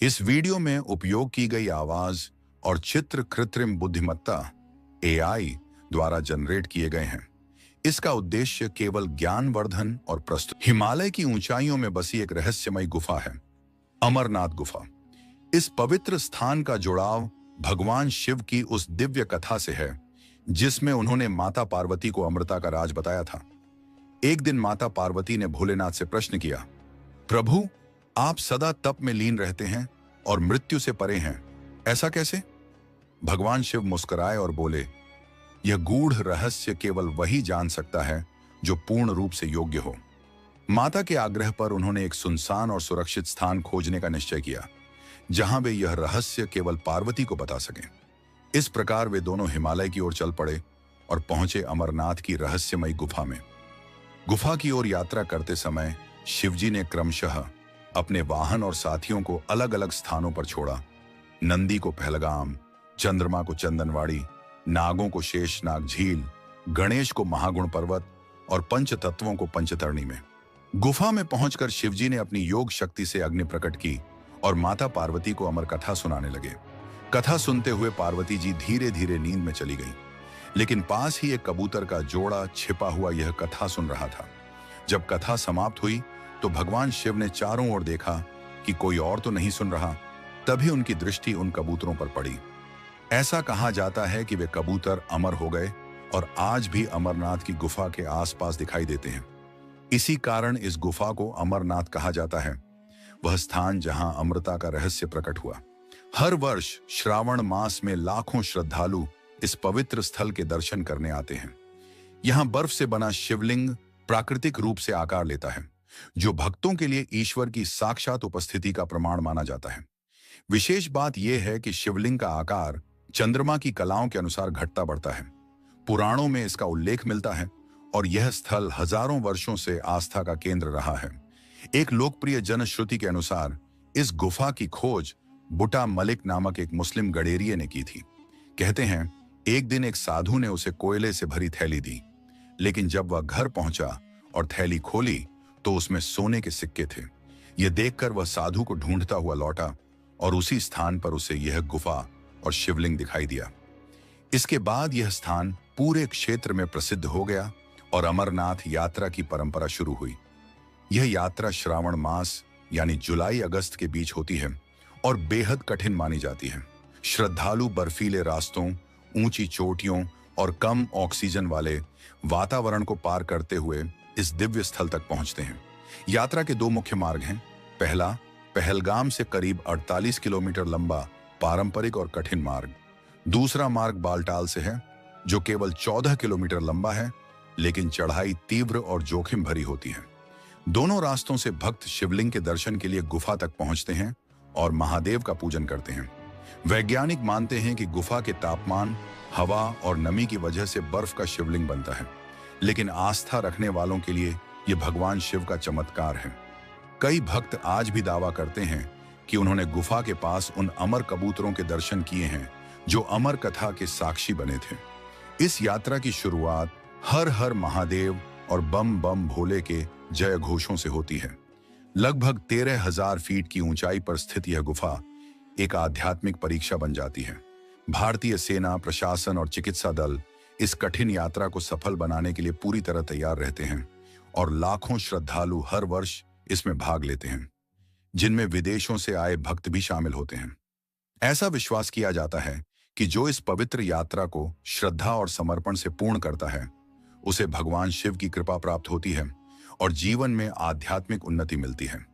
इस वीडियो में उपयोग की गई आवाज और चित्र कृत्रिम बुद्धिमत्ता एआई द्वारा जनरेट किए गए हैं। इसका उद्देश्य केवल ज्ञानवर्धन और प्रस्तुत। हिमालय की ऊंचाइयों में बसी एक रहस्यमयी गुफा है, अमरनाथ गुफा। इस पवित्र स्थान का जुड़ाव भगवान शिव की उस दिव्य कथा से है जिसमें उन्होंने माता पार्वती को अमृता का राज बताया था। एक दिन माता पार्वती ने भोलेनाथ से प्रश्न किया, प्रभु, आप सदा तप में लीन रहते हैं और मृत्यु से परे हैं, ऐसा कैसे? भगवान शिव मुस्कुराए और बोले, यह गूढ़ रहस्य केवल वही जान सकता है जो पूर्ण रूप से योग्य हो। माता के आग्रह पर उन्होंने एक सुनसान और सुरक्षित स्थान खोजने का निश्चय किया जहां वे यह रहस्य केवल पार्वती को बता सकें। इस प्रकार वे दोनों हिमालय की ओर चल पड़े और पहुंचे अमरनाथ की रहस्यमयी गुफा में। गुफा की ओर यात्रा करते समय शिवजी ने क्रमशः अपने वाहन और साथियों को अलग अलग स्थानों पर छोड़ा। नंदी को पहलगाम, चंद्रमा को चंदनवाड़ी, नागों को शेषनाग झील, गणेश को महागुण पर्वत और पंच तत्वों को पंचतरणी में। गुफा में पहुंचकर शिवजी ने अपनी योग शक्ति से अग्नि प्रकट की और माता पार्वती को अमर कथा सुनाने लगे। कथा सुनते हुए पार्वती जी धीरे धीरे नींद में चली गईं, लेकिन पास ही एक कबूतर का जोड़ा छिपा हुआ यह कथा सुन रहा था। जब कथा समाप्त हुई तो भगवान शिव ने चारों ओर देखा कि कोई और तो नहीं सुन रहा। तभी उनकी दृष्टि उन कबूतरों पर पड़ी। ऐसा कहा जाता है कि वे कबूतर अमर हो गए और आज भी अमरनाथ की गुफा के आसपास दिखाई देते हैं। इसी कारण इस गुफा को अमरनाथ कहा जाता है, वह स्थान जहां अमृता का रहस्य प्रकट हुआ। हर वर्ष श्रावण मास में लाखों श्रद्धालु इस पवित्र स्थल के दर्शन करने आते हैं। यहां बर्फ से बना शिवलिंग प्राकृतिक रूप से आकार लेता है, जो भक्तों के लिए ईश्वर की साक्षात उपस्थिति का प्रमाण माना जाता है। विशेष बात यह है कि शिवलिंग का आकार चंद्रमा की कलाओं के अनुसार घटता बढ़ता है। पुराणों में इसका उल्लेख मिलता है और यह स्थल हजारों वर्षों से आस्था का केंद्र रहा है। एक लोकप्रिय जनश्रुति के अनुसार इस गुफा की खोज बुटा मलिक नामक एक मुस्लिम गडेरिये ने की थी। कहते हैं एक दिन एक साधु ने उसे कोयले से भरी थैली दी, लेकिन जब वह घर पहुंचा और थैली खोली तो उसमें सोने के सिक्के थे। यह देखकर वह साधु को ढूंढता हुआ लौटा और उसी स्थान पर उसे यह गुफा और शिवलिंग दिखाई दिया। इसके बाद यह स्थान पूरे क्षेत्र में प्रसिद्ध हो गया और अमरनाथ यात्रा की परंपरा शुरू हुई। यह यात्रा श्रावण मास यानी जुलाई अगस्त के बीच होती है और बेहद कठिन मानी जाती है। श्रद्धालु बर्फीले रास्तों, ऊंची चोटियों और कम ऑक्सीजन वाले वातावरण को पार करते हुए इस दिव्य स्थल तक पहुंचते हैं। यात्रा के दो मुख्य मार्ग हैं। पहला पहलगाम से करीब 48 किलोमीटर लंबा पारंपरिक और कठिन मार्ग। दूसरा मार्ग बालटाल से है, जो केवल 14 किलोमीटर लंबा है, लेकिन चढ़ाई तीव्र और जोखिम भरी होती है। दोनों रास्तों से भक्त शिवलिंग के दर्शन के लिए गुफा तक पहुंचते हैं और महादेव का पूजन करते हैं। वैज्ञानिक मानते हैं कि गुफा के तापमान, हवा और नमी की वजह से बर्फ का शिवलिंग बनता है, लेकिन आस्था रखने वालों के लिए यह भगवान शिव का चमत्कार है। कई भक्त आज भी दावा करते हैं कि उन्होंने गुफा के पास उन अमर कबूतरों के दर्शन किए हैं जो अमर कथा के साक्षी बने थे। इस यात्रा की शुरुआत हर हर महादेव और बम बम भोले के जय घोषों से होती है। लगभग 13,000 फीट की ऊंचाई पर स्थित यह गुफा एक आध्यात्मिक परीक्षा बन जाती है। भारतीय सेना, प्रशासन और चिकित्सा दल इस कठिन यात्रा को सफल बनाने के लिए पूरी तरह तैयार रहते हैं और लाखों श्रद्धालु हर वर्ष इसमें भाग लेते हैं, जिनमें विदेशों से आए भक्त भी शामिल होते हैं। ऐसा विश्वास किया जाता है कि जो इस पवित्र यात्रा को श्रद्धा और समर्पण से पूर्ण करता है, उसे भगवान शिव की कृपा प्राप्त होती है और जीवन में आध्यात्मिक उन्नति मिलती है।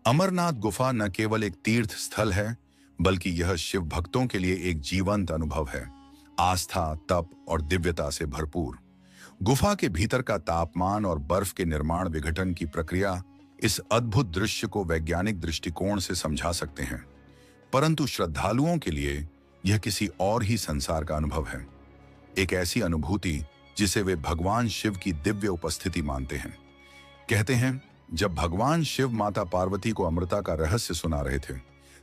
अमरनाथ गुफा न केवल एक तीर्थ स्थल है, बल्कि यह शिव भक्तों के लिए एक जीवंत अनुभव है, आस्था, तप और दिव्यता से भरपूर। गुफा के भीतर का तापमान और बर्फ के निर्माण विघटन की प्रक्रिया इस अद्भुत दृश्य को वैज्ञानिक दृष्टिकोण से समझा सकते हैं, परंतु श्रद्धालुओं के लिए यह किसी और ही संसार का अनुभव है, एक ऐसी अनुभूति जिसे वे भगवान शिव की दिव्य उपस्थिति मानते हैं। कहते हैं जब भगवान शिव माता पार्वती को अमृता का रहस्य सुना रहे थे,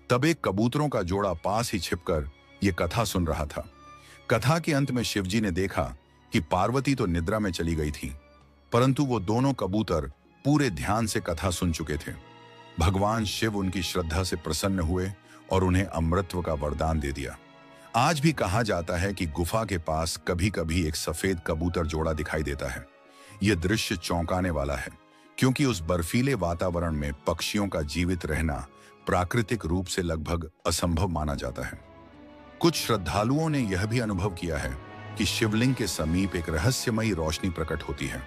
तब एक कबूतरों का जोड़ा पास ही छिपकर यह कथा सुन रहा था। कथा के अंत में शिवजी ने देखा कि पार्वती तो निद्रा में चली गई थी, परंतु वो दोनों कबूतर पूरे ध्यान से कथा सुन चुके थे। भगवान शिव उनकी श्रद्धा से प्रसन्न हुए और उन्हें अमृतत्व का वरदान दे दिया। आज भी कहा जाता है कि गुफा के पास कभी कभी एक सफेद कबूतर जोड़ा दिखाई देता है। यह दृश्य चौंकाने वाला है, क्योंकि उस बर्फीले वातावरण में पक्षियों का जीवित रहना प्राकृतिक रूप से लगभग असंभव माना जाता है। कुछ श्रद्धालुओं ने यह भी अनुभव किया है कि शिवलिंग के समीप एक रहस्यमयी रोशनी प्रकट होती है।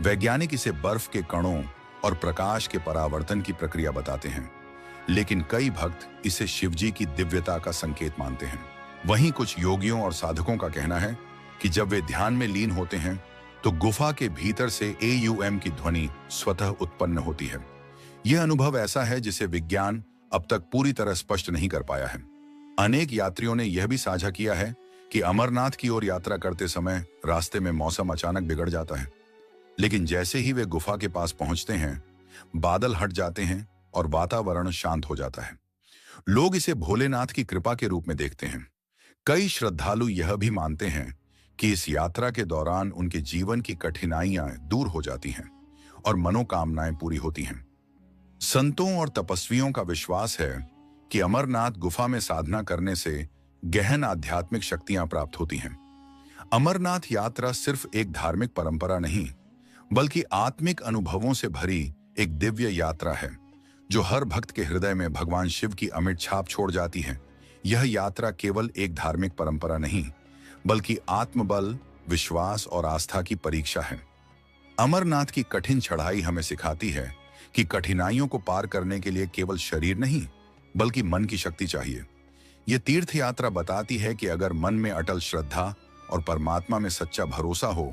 वैज्ञानिक इसे बर्फ के कणों और प्रकाश के परावर्तन की प्रक्रिया बताते हैं, लेकिन कई भक्त इसे शिवजी की दिव्यता का संकेत मानते हैं। वहीं कुछ योगियों और साधकों का कहना है कि जब वे ध्यान में लीन होते हैं तो गुफा के भीतर से AUM की ध्वनि स्वतः उत्पन्न होती है। यह अनुभव ऐसा है जिसे विज्ञान अब तक पूरी तरह स्पष्ट नहीं कर पाया है। अनेक यात्रियों ने यह भी साझा किया है कि अमरनाथ की ओर यात्रा करते समय रास्ते में मौसम अचानक बिगड़ जाता है, लेकिन जैसे ही वे गुफा के पास पहुंचते हैं, बादल हट जाते हैं और वातावरण शांत हो जाता है। लोग इसे भोलेनाथ की कृपा के रूप में देखते हैं। कई श्रद्धालु यह भी मानते हैं कि इस यात्रा के दौरान उनके जीवन की कठिनाइयां दूर हो जाती हैं और मनोकामनाएं पूरी होती हैं। संतों और तपस्वियों का विश्वास है कि अमरनाथ गुफा में साधना करने से गहन आध्यात्मिक शक्तियां प्राप्त होती हैं। अमरनाथ यात्रा सिर्फ एक धार्मिक परंपरा नहीं, बल्कि आत्मिक अनुभवों से भरी एक दिव्य यात्रा है, जो हर भक्त के हृदय में भगवान शिव की अमिट छाप छोड़ जाती है। यह यात्रा केवल एक धार्मिक परंपरा नहीं, बल्कि आत्मबल, विश्वास और आस्था की परीक्षा है। अमरनाथ की कठिन चढ़ाई हमें सिखाती है कि कठिनाइयों को पार करने के लिए केवल शरीर नहीं, बल्कि मन की शक्ति चाहिए। यह तीर्थ यात्रा बताती है कि अगर मन में अटल श्रद्धा और परमात्मा में सच्चा भरोसा हो,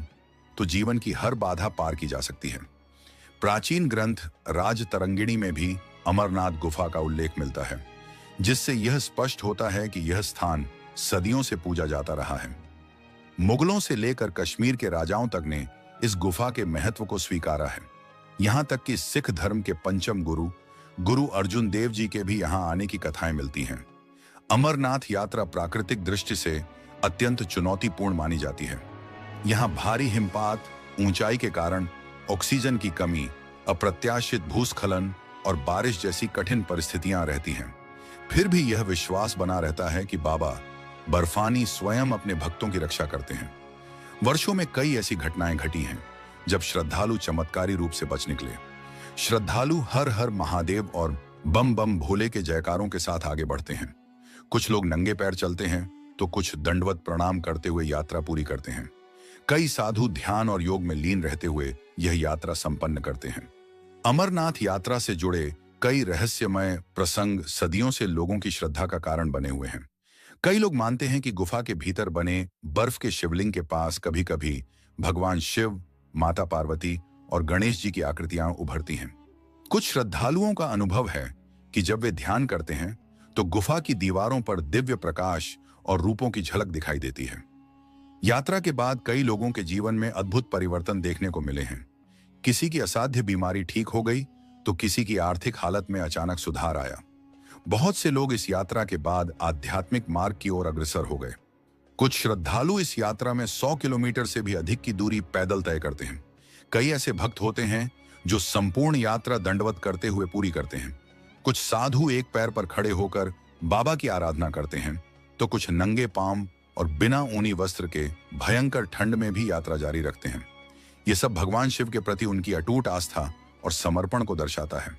तो जीवन की हर बाधा पार की जा सकती है। प्राचीन ग्रंथ राजतरंगिणी में भी अमरनाथ गुफा का उल्लेख मिलता है, जिससे यह स्पष्ट होता है कि यह स्थान सदियों से पूजा जाता रहा है। मुगलों से लेकर कश्मीर के राजाओं तक ने इस गुफा के महत्व को स्वीकारा है। यहां तक कि सिख धर्म के पंचम गुरु गुरु अर्जुन देव जी के भी यहां आने की कथाएं मिलती हैं। अमरनाथ यात्रा प्राकृतिक दृष्टि से अत्यंत चुनौतीपूर्ण मानी जाती है। यहां भारी हिमपात, ऊंचाई के कारण ऑक्सीजन की कमी, अप्रत्याशित भूस्खलन और बारिश जैसी कठिन परिस्थितियां रहती हैं। फिर भी यह विश्वास बना रहता है कि बाबा बर्फानी स्वयं अपने भक्तों की रक्षा करते हैं। वर्षों में कई ऐसी घटनाएं घटी हैं जब श्रद्धालु चमत्कारी रूप से बच निकले। श्रद्धालु हर हर महादेव और बम बम भोले के जयकारों के साथ आगे बढ़ते हैं। कुछ लोग नंगे पैर चलते हैं तो कुछ दंडवत प्रणाम करते हुए यात्रा पूरी करते हैं। कई साधु ध्यान और योग में लीन रहते हुए यह यात्रा संपन्न करते हैं। अमरनाथ यात्रा से जुड़े कई रहस्यमय प्रसंग सदियों से लोगों की श्रद्धा का कारण बने हुए हैं। कई लोग मानते हैं कि गुफा के भीतर बने बर्फ के शिवलिंग के पास कभी कभी भगवान शिव, माता पार्वती और गणेश जी की आकृतियां उभरती हैं। कुछ श्रद्धालुओं का अनुभव है कि जब वे ध्यान करते हैं तो गुफा की दीवारों पर दिव्य प्रकाश और रूपों की झलक दिखाई देती है। यात्रा के बाद कई लोगों के जीवन में अद्भुत परिवर्तन देखने को मिले हैं। किसी की असाध्य बीमारी ठीक हो गई तो किसी की आर्थिक हालत में अचानक सुधार आया। बहुत से लोग इस यात्रा के बाद आध्यात्मिक मार्ग की ओर अग्रसर हो गए। कुछ श्रद्धालु इस यात्रा में 100 किलोमीटर से भी अधिक की दूरी पैदल तय करते हैं। कई ऐसे भक्त होते हैं जो संपूर्ण यात्रा दंडवत करते हुए पूरी करते हैं। कुछ साधु एक पैर पर खड़े होकर बाबा की आराधना करते हैं, तो कुछ नंगे पांव और बिना ऊनी वस्त्र के भयंकर ठंड में भी यात्रा जारी रखते हैं। ये सब भगवान शिव के प्रति उनकी अटूट आस्था और समर्पण को दर्शाता है।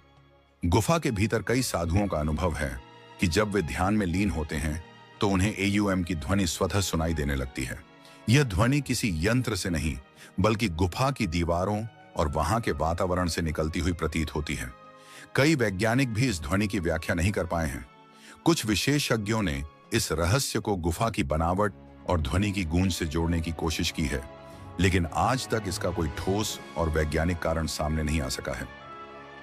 गुफा के भीतर कई साधुओं का अनुभव है कि जब वे ध्यान में लीन होते हैं तो उन्हें AUM की ध्वनि स्वतः सुनाई देने लगती है। यह ध्वनि किसी यंत्र से नहीं, बल्कि गुफा की दीवारों और वहां के वातावरण से निकलती हुई प्रतीत होती है। कई वैज्ञानिक भी इस ध्वनि की व्याख्या नहीं कर पाए हैं। कुछ विशेषज्ञों ने इस रहस्य को गुफा की बनावट और ध्वनि की गूंज से जोड़ने की कोशिश की है, लेकिन आज तक इसका कोई ठोस और वैज्ञानिक कारण सामने नहीं आ सका है।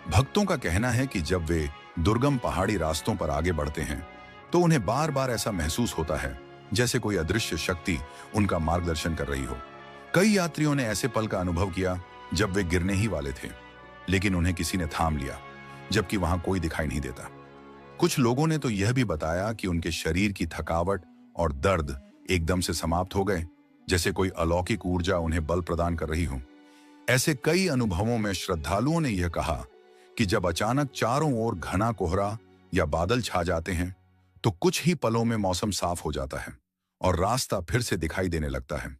भक्तों का कहना है कि जब वे दुर्गम पहाड़ी रास्तों पर आगे बढ़ते हैं तो उन्हें बार बार ऐसा महसूस होता है जैसे कोई अदृश्य शक्ति उनका मार्गदर्शन कर रही हो। कई यात्रियों ने ऐसे पल का अनुभव किया जब वे गिरने ही वाले थे, लेकिन उन्हें किसी ने थाम लिया, जबकि वहां कोई दिखाई नहीं देता। कुछ लोगों ने तो यह भी बताया कि उनके शरीर की थकावट और दर्द एकदम से समाप्त हो गए, जैसे कोई अलौकिक ऊर्जा उन्हें बल प्रदान कर रही हो। ऐसे कई अनुभवों में श्रद्धालुओं ने यह कहा कि जब अचानक चारों ओर घना कोहरा या बादल छा जाते हैं तो कुछ ही पलों में मौसम साफ हो जाता है और रास्ता फिर से दिखाई देने लगता है।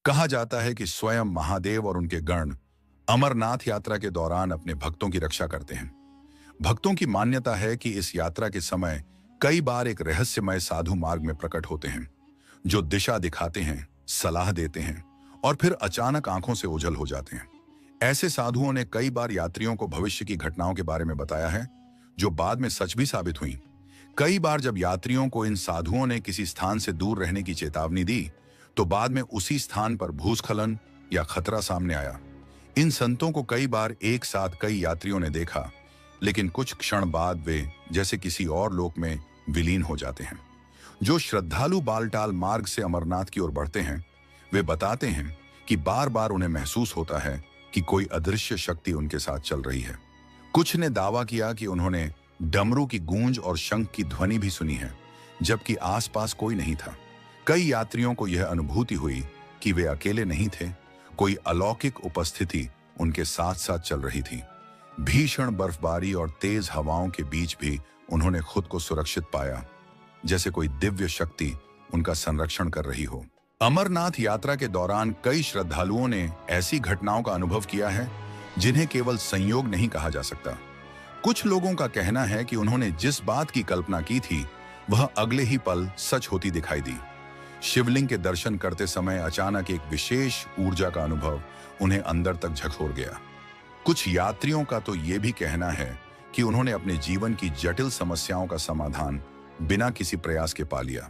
कहा जाता है कि स्वयं महादेव और उनके गण अमरनाथ यात्रा के दौरान अपने भक्तों की रक्षा करते हैं। भक्तों की मान्यता है कि इस यात्रा के समय कई बार एक रहस्यमय साधु मार्ग में प्रकट होते हैं जो दिशा दिखाते हैं, सलाह देते हैं और फिर अचानक आंखों से ओझल हो जाते हैं। ऐसे साधुओं ने कई बार यात्रियों को भविष्य की घटनाओं के बारे में बताया है जो बाद में सच भी साबित हुई। कई बार जब यात्रियों को इन साधुओं ने किसी स्थान से दूर रहने की चेतावनी दी तो बाद में उसी स्थान पर भूस्खलन या खतरा सामने आया। इन संतों को कई बार एक साथ कई यात्रियों ने देखा, लेकिन कुछ क्षण बाद वे जैसे किसी और लोक में विलीन हो जाते हैं। जो श्रद्धालु बालटाल मार्ग से अमरनाथ की ओर बढ़ते हैं वे बताते हैं कि बार बार उन्हें महसूस होता है कि कोई अदृश्य शक्ति उनके साथ चल रही है। कुछ ने दावा किया कि उन्होंने डमरू की गूंज और शंख की ध्वनि भी सुनी है, जबकि आसपास कोई नहीं था। कई यात्रियों को यह अनुभूति हुई कि वे अकेले नहीं थे, कोई अलौकिक उपस्थिति उनके साथ साथ चल रही थी। भीषण बर्फबारी और तेज हवाओं के बीच भी उन्होंने खुद को सुरक्षित पाया, जैसे कोई दिव्य शक्ति उनका संरक्षण कर रही हो। अमरनाथ यात्रा के दौरान कई श्रद्धालुओं ने ऐसी घटनाओं का अनुभव किया है जिन्हें केवल संयोग नहीं कहा जा सकता। कुछ लोगों का कहना है कि उन्होंने जिस बात की कल्पना की थी वह अगले ही पल सच होती दिखाई दी। शिवलिंग के दर्शन करते समय अचानक एक विशेष ऊर्जा का अनुभव उन्हें अंदर तक झकझोर गया। कुछ यात्रियों का तो ये भी कहना है कि उन्होंने अपने जीवन की जटिल समस्याओं का समाधान बिना किसी प्रयास के पा लिया।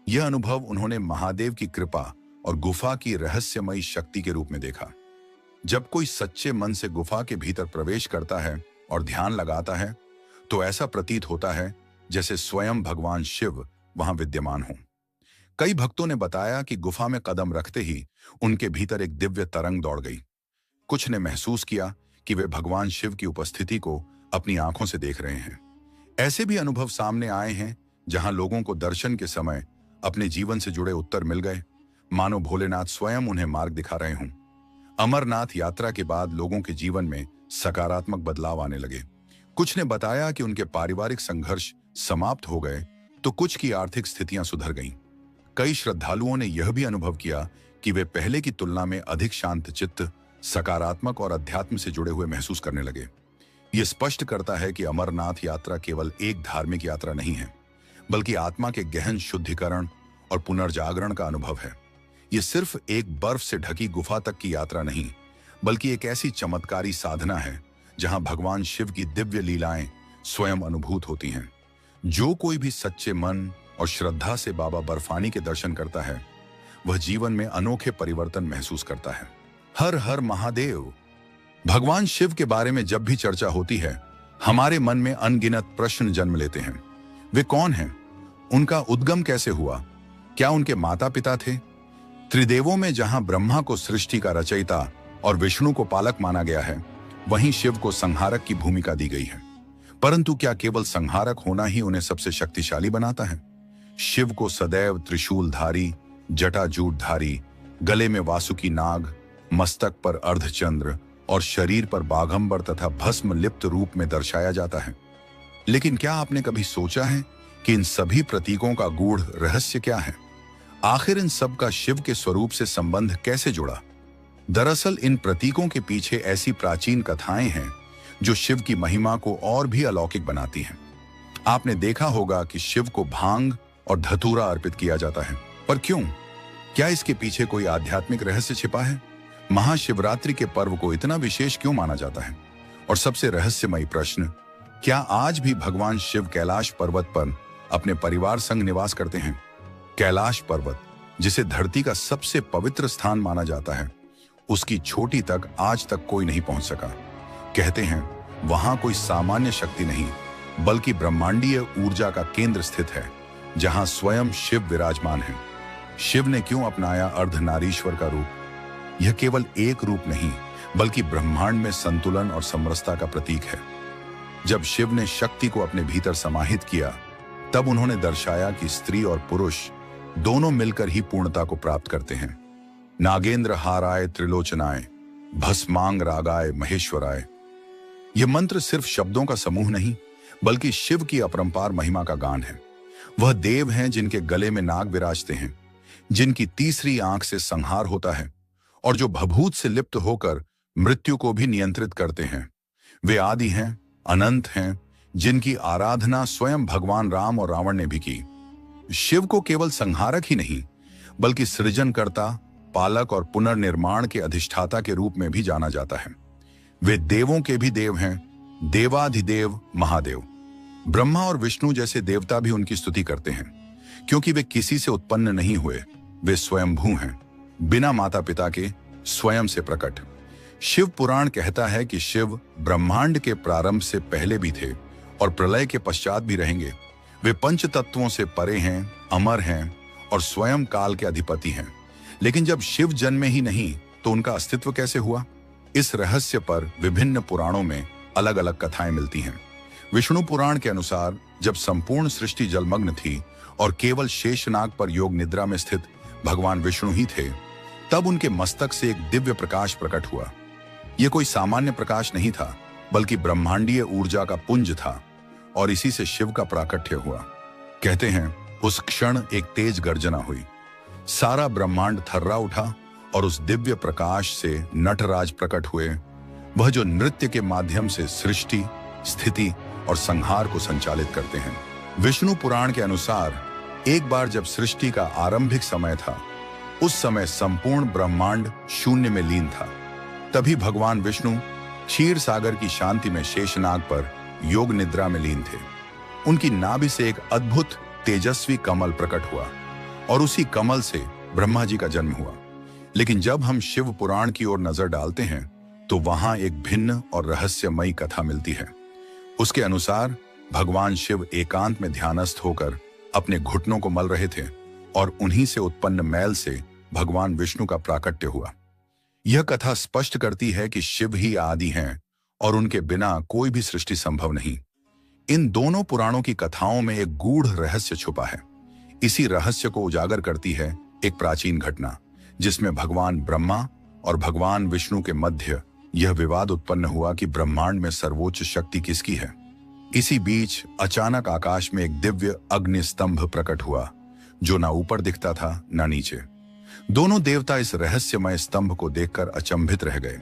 यह अनुभव उन्होंने महादेव की कृपा और गुफा की रहस्यमयी शक्ति के रूप में देखा। जब कोई सच्चे मन से गुफा के भीतर प्रवेश करता है और ध्यान लगाता है तो ऐसा प्रतीत होता है जैसे स्वयं भगवान शिव वहां विद्यमान हो। कई भक्तों ने बताया कि गुफा में कदम रखते ही उनके भीतर एक दिव्य तरंग दौड़ गई। कुछ ने महसूस किया कि वे भगवान शिव की उपस्थिति को अपनी आंखों से देख रहे हैं। ऐसे भी अनुभव सामने आए हैं जहां लोगों को दर्शन के समय अपने जीवन से जुड़े उत्तर मिल गए, मानो भोलेनाथ स्वयं उन्हें मार्ग दिखा रहे हों। अमरनाथ यात्रा के बाद लोगों के जीवन में सकारात्मक बदलाव आने लगे। कुछ ने बताया कि उनके पारिवारिक संघर्ष समाप्त हो गए तो कुछ की आर्थिक स्थितियां सुधर गईं। कई श्रद्धालुओं ने यह भी अनुभव किया कि वे पहले की तुलना में अधिक शांत चित्त, सकारात्मक और अध्यात्म से जुड़े हुए महसूस करने लगे। यह स्पष्ट करता है कि अमरनाथ यात्रा केवल एक धार्मिक यात्रा नहीं है, बल्कि आत्मा के गहन शुद्धिकरण और पुनर्जागरण का अनुभव है। यह सिर्फ एक बर्फ से ढकी गुफा तक की यात्रा नहीं, बल्कि एक ऐसी चमत्कारी साधना है जहां भगवान शिव की दिव्य लीलाएं स्वयं अनुभूत होती हैं। जो कोई भी सच्चे मन और श्रद्धा से बाबा बर्फानी के दर्शन करता है वह जीवन में अनोखे परिवर्तन महसूस करता है। हर हर महादेव। भगवान शिव के बारे में जब भी चर्चा होती है हमारे मन में अनगिनत प्रश्न जन्म लेते हैं। वे कौन हैं? उनका उद्गम कैसे हुआ? क्या उनके माता पिता थे? त्रिदेवों में जहां ब्रह्मा को सृष्टि का रचयिता और विष्णु को पालक माना गया है, वहीं शिव को संहारक की भूमिका दी गई है। परंतु क्या केवल संहारक होना ही उन्हें सबसे शक्तिशाली बनाता है? शिव को सदैव त्रिशूलधारी, जटाजूटधारी, गले में वासुकी नाग, मस्तक पर अर्धचंद्र और शरीर पर बाघंबर तथा भस्म लिप्त रूप में दर्शाया जाता है। लेकिन क्या आपने कभी सोचा है कि इन सभी प्रतीकों का गूढ़ रहस्य क्या है? आखिर इन सब का शिव के स्वरूप से संबंध कैसे जुड़ा? दरअसल इन प्रतीकों के पीछे ऐसी प्राचीन कथाएं हैं जो शिव की महिमा को और भी अलौकिक बनाती हैं। आपने देखा होगा कि शिव को भांग और धतूरा अर्पित किया जाता है, पर क्यों? क्या इसके पीछे कोई आध्यात्मिक रहस्य छिपा है? महाशिवरात्रि के पर्व को इतना विशेष क्यों माना जाता है? और सबसे रहस्यमयी प्रश्न, क्या आज भी भगवान शिव कैलाश पर्वत पर अपने परिवार संग निवास करते हैं? कैलाश पर्वत, जिसे धरती का सबसे पवित्र स्थान माना जाता है, उसकी चोटी तक आज तक कोई नहीं पहुंच सका। कहते हैं वहां कोई सामान्य शक्ति नहीं, बल्कि ब्रह्मांडीय ऊर्जा का केंद्र स्थित है, जहां स्वयं शिव विराजमान है। शिव ने क्यों अपनाया अर्धनारीश्वर का रूप? यह केवल एक रूप नहीं, बल्कि ब्रह्मांड में संतुलन और समरसता का प्रतीक है। जब शिव ने शक्ति को अपने भीतर समाहित किया, तब उन्होंने दर्शाया कि स्त्री और पुरुष दोनों मिलकर ही पूर्णता को प्राप्त करते हैं। नागेंद्र हाराय त्रिलोचनाय, भस्मांग रागाय महेश्वराय। यह मंत्र सिर्फ शब्दों का समूह नहीं, बल्कि शिव की अपरंपार महिमा का गान है। वह देव हैं जिनके गले में नाग विराजते हैं, जिनकी तीसरी आंख से संहार होता है और जो भभूत से लिप्त होकर मृत्यु को भी नियंत्रित करते हैं। वे आदि हैं, अनंत हैं, जिनकी आराधना स्वयं भगवान राम और रावण ने भी की। शिव को केवल संहारक ही नहीं, बल्कि सृजनकर्ता, पालक और पुनर्निर्माण के अधिष्ठाता के रूप में भी जाना जाता है। वे देवों के भी देव हैं, देवाधिदेव महादेव। ब्रह्मा और विष्णु जैसे देवता भी उनकी स्तुति करते हैं, क्योंकि वे किसी से उत्पन्न नहीं हुए, वे स्वयंभू हैं, बिना माता पिता के, स्वयं से प्रकट। शिव पुराण कहता है कि शिव ब्रह्मांड के प्रारंभ से पहले भी थे और प्रलय के पश्चात भी रहेंगे। वे पंच तत्वों से परे हैं, अमर हैं और स्वयं काल के अधिपति हैं। लेकिन जब शिव जन्मे ही नहीं तो उनका अस्तित्व कैसे हुआ? इस रहस्य पर विभिन्न पुराणों में अलग अलग कथाएं मिलती हैं। विष्णु पुराण के अनुसार जब संपूर्ण सृष्टि जलमग्न थी और केवल शेषनाग पर योग निद्रा में स्थित भगवान विष्णु ही थे, तब उनके मस्तक से एक दिव्य प्रकाश प्रकट हुआ। यह कोई सामान्य प्रकाश नहीं था, बल्कि ब्रह्मांडीय ऊर्जा का पुंज था और इसी से शिव का प्राकट्य हुआ। कहते हैं उस क्षण एक तेज गर्जना हुई, सारा ब्रह्मांड थर्रा उठा और उस दिव्य प्रकाश से नटराज प्रकट हुए, वह जो नृत्य के माध्यम से सृष्टि, स्थिति और संहार को संचालित करते हैं। विष्णु पुराण के अनुसार एक बार जब सृष्टि का आरंभिक समय था, उस समय संपूर्ण ब्रह्मांड शून्य में लीन था। तभी भगवान विष्णु क्षीर सागर की शांति में शेषनाग पर योग निद्रा में लीन थे। उनकी नाभि से एक अद्भुत तेजस्वी कमल प्रकट हुआ और उसी कमल से ब्रह्मा जी का जन्म हुआ। लेकिन जब हम शिव पुराण की ओर नजर डालते हैं तो वहां एक भिन्न और रहस्यमयी कथा मिलती है। उसके अनुसार भगवान शिव एकांत में ध्यानस्थ होकर अपने घुटनों को मल रहे थे और उन्हीं से उत्पन्न मैल से भगवान विष्णु का प्राकट्य हुआ। यह कथा स्पष्ट करती है कि शिव ही आदि हैं और उनके बिना कोई भी सृष्टि संभव नहीं। इन दोनों पुराणों की कथाओं में एक गूढ़ रहस्य छुपा है। इसी रहस्य को उजागर करती है एक प्राचीन घटना, जिसमें भगवान ब्रह्मा और भगवान विष्णु के मध्य यह विवाद उत्पन्न हुआ कि ब्रह्मांड में सर्वोच्च शक्ति किसकी है। इसी बीच अचानक आकाश में एक दिव्य अग्नि स्तंभ प्रकट हुआ, जो ना ऊपर दिखता था ना नीचे। दोनों देवता इस रहस्यमय स्तंभ को देखकर अचंभित रह गए।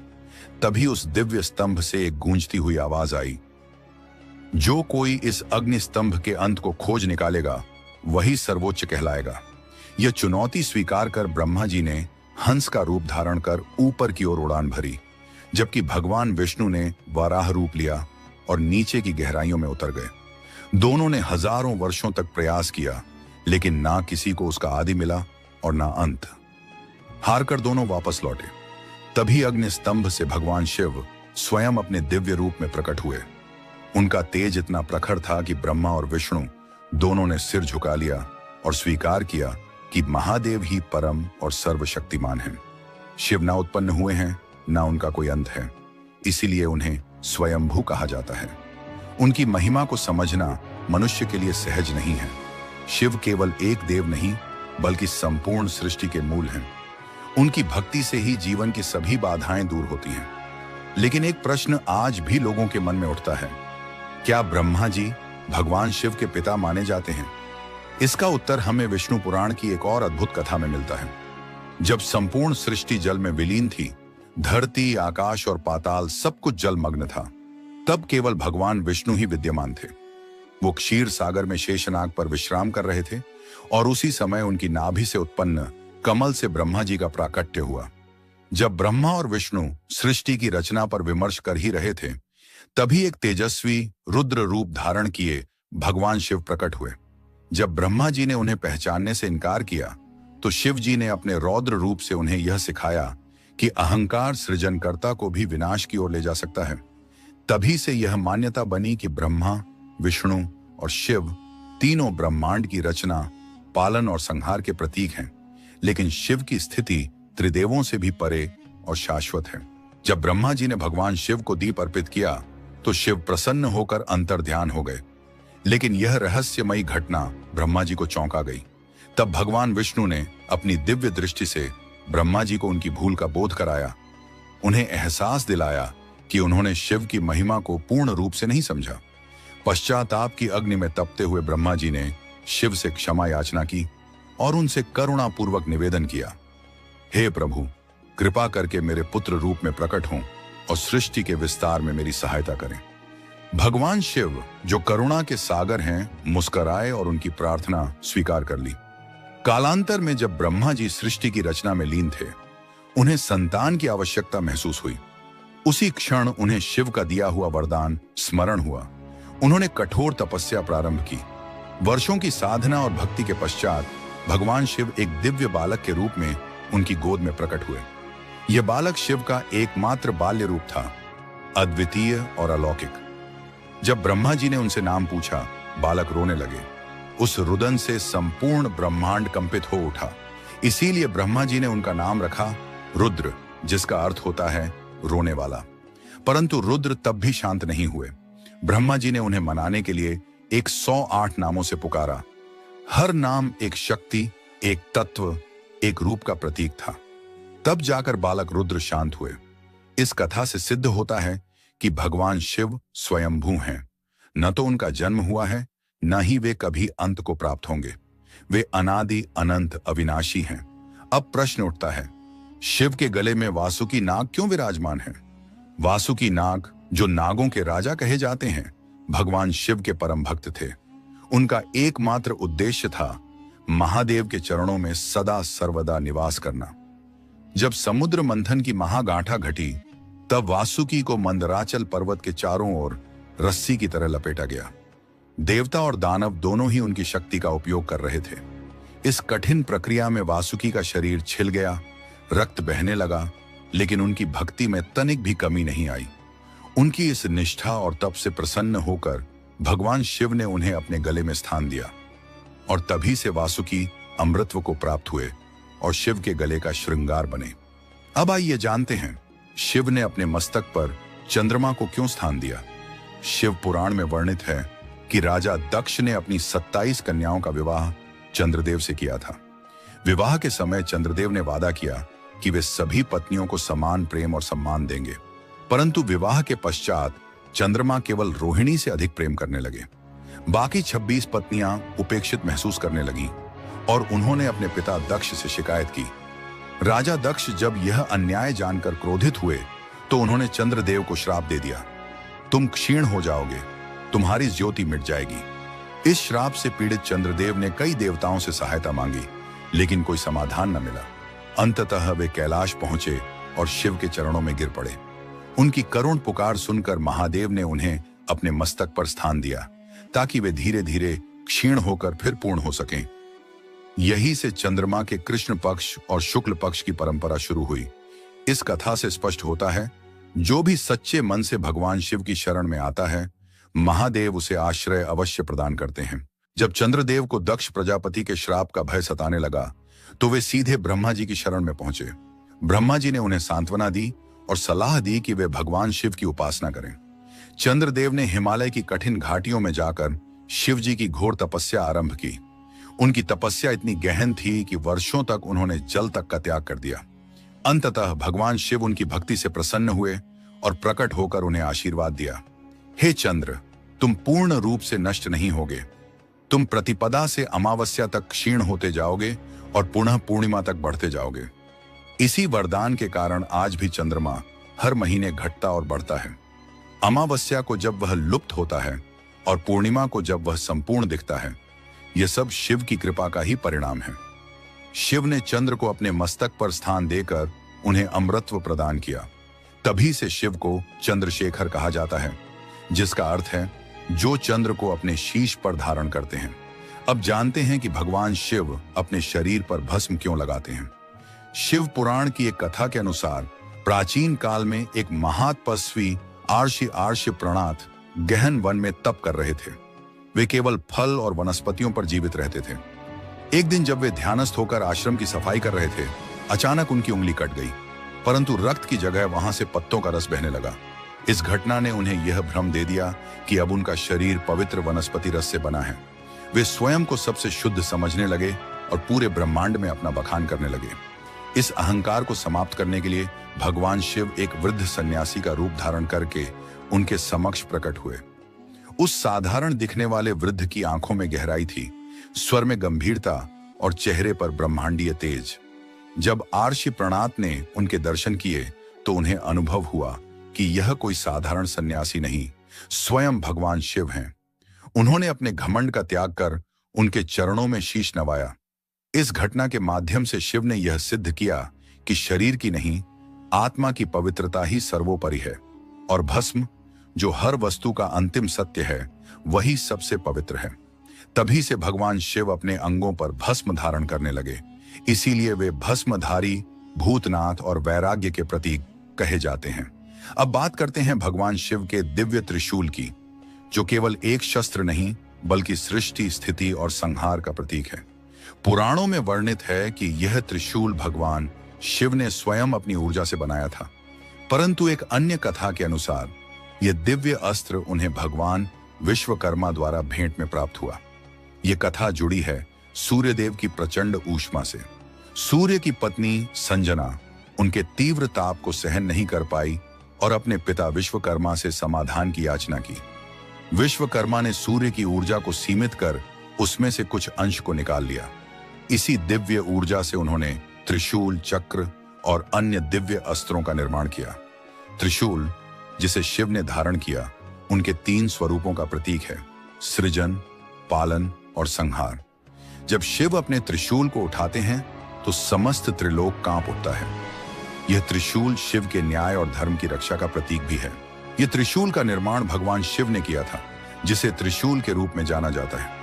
तभी उस दिव्य स्तंभ से एक गूंजती हुई आवाज आई, जो कोई इस अग्नि स्तंभ के अंत को खोज निकालेगा वही सर्वोच्च कहलाएगा। यह चुनौती स्वीकार कर ब्रह्मा जी ने हंस का रूप धारण कर ऊपर की ओर उड़ान भरी, जबकि भगवान विष्णु ने वराह रूप लिया और नीचे की गहराइयों में उतर गए। दोनों ने हजारों वर्षों तक प्रयास किया, लेकिन ना किसी को उसका आदि मिला और ना अंत। हारकर दोनों वापस लौटे। तभी अग्नि स्तंभ से भगवान शिव स्वयं अपने दिव्य रूप में प्रकट हुए। उनका तेज इतना प्रखर था कि ब्रह्मा और विष्णु दोनों ने सिर झुका लिया और स्वीकार किया कि महादेव ही परम और सर्वशक्तिमान हैं। शिव ना उत्पन्न हुए हैं, ना उनका कोई अंत है, इसीलिए उन्हें स्वयंभू कहा जाता है। उनकी महिमा को समझना मनुष्य के लिए सहज नहीं है। शिव केवल एक देव नहीं, बल्कि संपूर्ण सृष्टि के मूल हैं। उनकी भक्ति से ही जीवन की सभी बाधाएं दूर होती हैं। लेकिन एक प्रश्न आज भी लोगों के मन में उठता है, क्या ब्रह्मा जी भगवान शिव के पिता माने जाते हैं? इसका उत्तर हमें विष्णु पुराण की एक और अद्भुत कथा में मिलता है। जब संपूर्ण सृष्टि जल में विलीन थी, धरती, आकाश और पाताल सब कुछ जलमग्न था, तब केवल भगवान विष्णु ही विद्यमान थे। वो क्षीर सागर में शेषनाग पर विश्राम कर रहे थे और उसी समय उनकी नाभि से उत्पन्न कमल से ब्रह्मा जी का प्राकट्य हुआ। जब ब्रह्मा और विष्णु सृष्टि की रचना पर विमर्श कर ही रहे थे, तभी एक तेजस्वी रुद्र रूप धारण किए भगवान शिव प्रकट हुए। जब ब्रह्मा जी ने उन्हें पहचानने से इनकार किया, तो शिव जी ने अपने रौद्र रूप से उन्हें यह सिखाया कि अहंकार सृजनकर्ता को भी विनाश की ओर ले जा सकता है। तभी से यह मान्यता बनी कि ब्रह्मा, विष्णु और शिव तीनों ब्रह्मांड की रचना, पालन और संहार के प्रतीक हैं। लेकिन शिव की स्थिति त्रिदेवों से भी परे और शाश्वत है। जब ब्रह्मा जी ने भगवान शिव को दीप अर्पित किया, तो शिव प्रसन्न होकर अंतर्ध्यान हो गए। लेकिन यह रहस्यमयी घटना ब्रह्मा जी को चौंका गई। तब भगवान विष्णु ने अपनी दिव्य दृष्टि से ब्रह्मा जी को उनकी भूल का बोध कराया। उन्हें एहसास दिलाया कि उन्होंने शिव की महिमा को पूर्ण रूप से नहीं समझा। पश्चाताप की अग्नि में तपते हुए ब्रह्मा जी ने शिव से क्षमा याचना की और उनसे करुणापूर्वक निवेदन किया, हे प्रभु, कृपा करके मेरे पुत्र रूप में प्रकट हों और सृष्टि के विस्तार में मेरी सहायता करें। भगवान शिव, जो करुणा के सागर हैं, मुस्कुराए और उनकी प्रार्थना स्वीकार कर ली। कालांतर में जब ब्रह्मा जी सृष्टि की रचना में लीन थे, उन्हें संतान की आवश्यकता महसूस हुई। उसी क्षण उन्हें शिव का दिया हुआ वरदान स्मरण हुआ। उन्होंने कठोर तपस्या प्रारंभ की। वर्षों की साधना और भक्ति के पश्चात भगवान शिव एक दिव्य बालक के रूप में उनकी गोद में प्रकट हुए। यह बालक शिव का एकमात्र बाल्य रूप था, अद्वितीय और अलौकिक। जब ब्रह्मा जी ने उनसे नाम पूछा, बालक रोने लगे। उस रुदन से संपूर्ण ब्रह्मांड कंपित हो उठा। इसीलिए ब्रह्मा जी ने उनका नाम रखा रुद्र, जिसका अर्थ होता है रोने वाला। परंतु रुद्र तब भी शांत नहीं हुए। ब्रह्मा जी ने उन्हें मनाने के लिए 108 नामों से पुकारा। हर नाम एक शक्ति, एक तत्व, एक रूप का प्रतीक था। तब जाकर बालक रुद्र शांत हुए। इस कथा से सिद्ध होता है कि भगवान शिव स्वयंभू हैं। न तो उनका जन्म हुआ है, न ही वे कभी अंत को प्राप्त होंगे। वे अनादि अनंत अविनाशी हैं। अब प्रश्न उठता है, शिव के गले में वासुकी नाग क्यों विराजमान है? वासुकी नाग, जो नागों के राजा कहे जाते हैं, भगवान शिव के परम भक्त थे। उनका एकमात्र उद्देश्य था महादेव के चरणों में सदा सर्वदा निवास करना। जब समुद्र मंथन की महागांठा घटी, तब वासुकी को मंदराचल पर्वत के चारों ओर रस्सी की तरह लपेटा गया। देवता और दानव दोनों ही उनकी शक्ति का उपयोग कर रहे थे। इस कठिन प्रक्रिया में वासुकी का शरीर छिल गया, रक्त बहने लगा, लेकिन उनकी भक्ति में तनिक भी कमी नहीं आई। उनकी इस निष्ठा और तप से प्रसन्न होकर भगवान शिव ने उन्हें अपने गले में स्थान दिया और तभी से वासुकी अमृतत्व को प्राप्त हुए और शिव के गले का श्रृंगार बने। अब आइए जानते हैं, शिव ने अपने मस्तक पर चंद्रमा को क्यों स्थान दिया। शिव पुराण में वर्णित है कि राजा दक्ष ने अपनी 27 कन्याओं का विवाह चंद्रदेव से किया था। विवाह के समय चंद्रदेव ने वादा किया कि वे सभी पत्नियों को समान प्रेम और सम्मान देंगे, परंतु विवाह के पश्चात चंद्रमा केवल रोहिणी से अधिक प्रेम करने लगे। बाकी 26 पत्नियां उपेक्षित महसूस करने लगीं और उन्होंने अपने पिता दक्ष से शिकायत की। राजा दक्ष जब यह अन्याय जानकर क्रोधित हुए तो उन्होंने चंद्रदेव को श्राप दे दिया, तुम क्षीण हो जाओगे, तुम्हारी ज्योति मिट जाएगी। इस श्राप से पीड़ित चंद्रदेव ने कई देवताओं से सहायता मांगी, लेकिन कोई समाधान न मिला। अंततः वे कैलाश पहुंचे और शिव के चरणों में गिर पड़े। उनकी करुण पुकार सुनकर महादेव ने उन्हें अपने मस्तक पर स्थान दिया, ताकि वे धीरे धीरे क्षीण होकर फिर पूर्ण हो सकें। यही से चंद्रमा के कृष्ण पक्ष और शुक्ल पक्ष की परंपरा शुरू हुई। इस कथा से स्पष्ट होता है, जो भी सच्चे मन से भगवान शिव की शरण में आता है, महादेव उसे आश्रय अवश्य प्रदान करते हैं। जब चंद्रदेव को दक्ष प्रजापति के श्राप का भय सताने लगा, तो वे सीधे ब्रह्मा जी की शरण में पहुंचे। ब्रह्मा जी ने उन्हें सांत्वना दी और सलाह दी कि वे भगवान शिव की उपासना करें। चंद्रदेव ने हिमालय की कठिन घाटियों में जाकर शिव जी की घोर तपस्या आरंभ की। उनकी तपस्या इतनी गहन थी कि वर्षों तक उन्होंने जल तक का त्याग कर दिया। अंततः भगवान शिव उनकी भक्ति से प्रसन्न हुए और प्रकट होकर उन्हें आशीर्वाद दिया, हे चंद्र, तुम पूर्ण रूप से नष्ट नहीं होगे। तुम प्रतिपदा से अमावस्या तक क्षीण होते जाओगे और पुनः पूर्णिमा तक बढ़ते जाओगे। इसी वरदान के कारण आज भी चंद्रमा हर महीने घटता और बढ़ता है। अमावस्या को जब वह लुप्त होता है और पूर्णिमा को जब वह संपूर्ण दिखता है, यह सब शिव की कृपा का ही परिणाम है। शिव ने चंद्र को अपने मस्तक पर स्थान देकर उन्हें अमृतत्व प्रदान किया। तभी से शिव को चंद्रशेखर कहा जाता है, जिसका अर्थ है जो चंद्र को अपने शीश पर धारण करते हैं। अब जानते हैं कि भगवान शिव अपने शरीर पर भस्म क्यों लगाते हैं। शिव पुराण की एक कथा के अनुसार प्राचीन काल में एक महातपस्वी आर्ष्य प्रणाथ गहन वन में तप कर रहे थे। वे केवल फल और वनस्पतियों पर जीवित रहते थे। एक दिन जब वे ध्यानस्थ होकर आश्रम की सफाई कर रहे थे, अचानक उनकी उंगली कट गई, परंतु रक्त की जगह वहां से पत्तों का रस बहने लगा। इस घटना ने उन्हें यह भ्रम दे दिया कि अब उनका शरीर पवित्र वनस्पति रस से बना है। वे स्वयं को सबसे शुद्ध समझने लगे और पूरे ब्रह्मांड में अपना बखान करने लगे। इस अहंकार को समाप्त करने के लिए भगवान शिव एक वृद्ध सन्यासी का रूप धारण करके उनके समक्ष प्रकट हुए। उस साधारण दिखने वाले वृद्ध की आंखों में गहराई थी, स्वर में गंभीरता और चेहरे पर ब्रह्मांडीय तेज। जब आर्षि प्रणत ने उनके दर्शन किए तो उन्हें अनुभव हुआ कि यह कोई साधारण सन्यासी नहीं, स्वयं भगवान शिव हैं। उन्होंने अपने घमंड का त्याग कर उनके चरणों में शीश नवाया। इस घटना के माध्यम से शिव ने यह सिद्ध किया कि शरीर की नहीं, आत्मा की पवित्रता ही सर्वोपरि है और भस्म, जो हर वस्तु का अंतिम सत्य है, वही सबसे पवित्र है। तभी से भगवान शिव अपने अंगों पर भस्म धारण करने लगे। इसीलिए वे भस्मधारी, भूतनाथ और वैराग्य के प्रतीक कहे जाते हैं। अब बात करते हैं भगवान शिव के दिव्य त्रिशूल की, जो केवल एक शस्त्र नहीं बल्कि सृष्टि, स्थिति और संहार का प्रतीक है। पुराणों में वर्णित है कि यह त्रिशूल भगवान शिव ने स्वयं अपनी ऊर्जा से बनाया था, परंतु एक अन्य कथा के अनुसार यह दिव्य अस्त्र उन्हें भगवान विश्वकर्मा द्वारा भेंट में प्राप्त हुआ। यह कथा जुड़ी है सूर्यदेव की प्रचंड ऊष्मा से। सूर्य की पत्नी संजना उनके तीव्र ताप को सहन नहीं कर पाई और अपने पिता विश्वकर्मा से समाधान की याचना की। विश्वकर्मा ने सूर्य की ऊर्जा को सीमित कर उसमें से कुछ अंश को निकाल लिया। इसी दिव्य ऊर्जा से उन्होंने त्रिशूल, चक्र और अन्य दिव्य अस्त्रों का निर्माण किया। त्रिशूल, जिसे शिव ने धारण किया, उनके 3 स्वरूपों का प्रतीक है: सृजन, पालन और संहार। जब शिव अपने त्रिशूल को उठाते हैं तो समस्त त्रिलोक कांप उठता है। यह त्रिशूल शिव के न्याय और धर्म की रक्षा का प्रतीक भी है। यह त्रिशूल का निर्माण भगवान शिव ने किया था, जिसे त्रिशूल के रूप में जाना जाता है।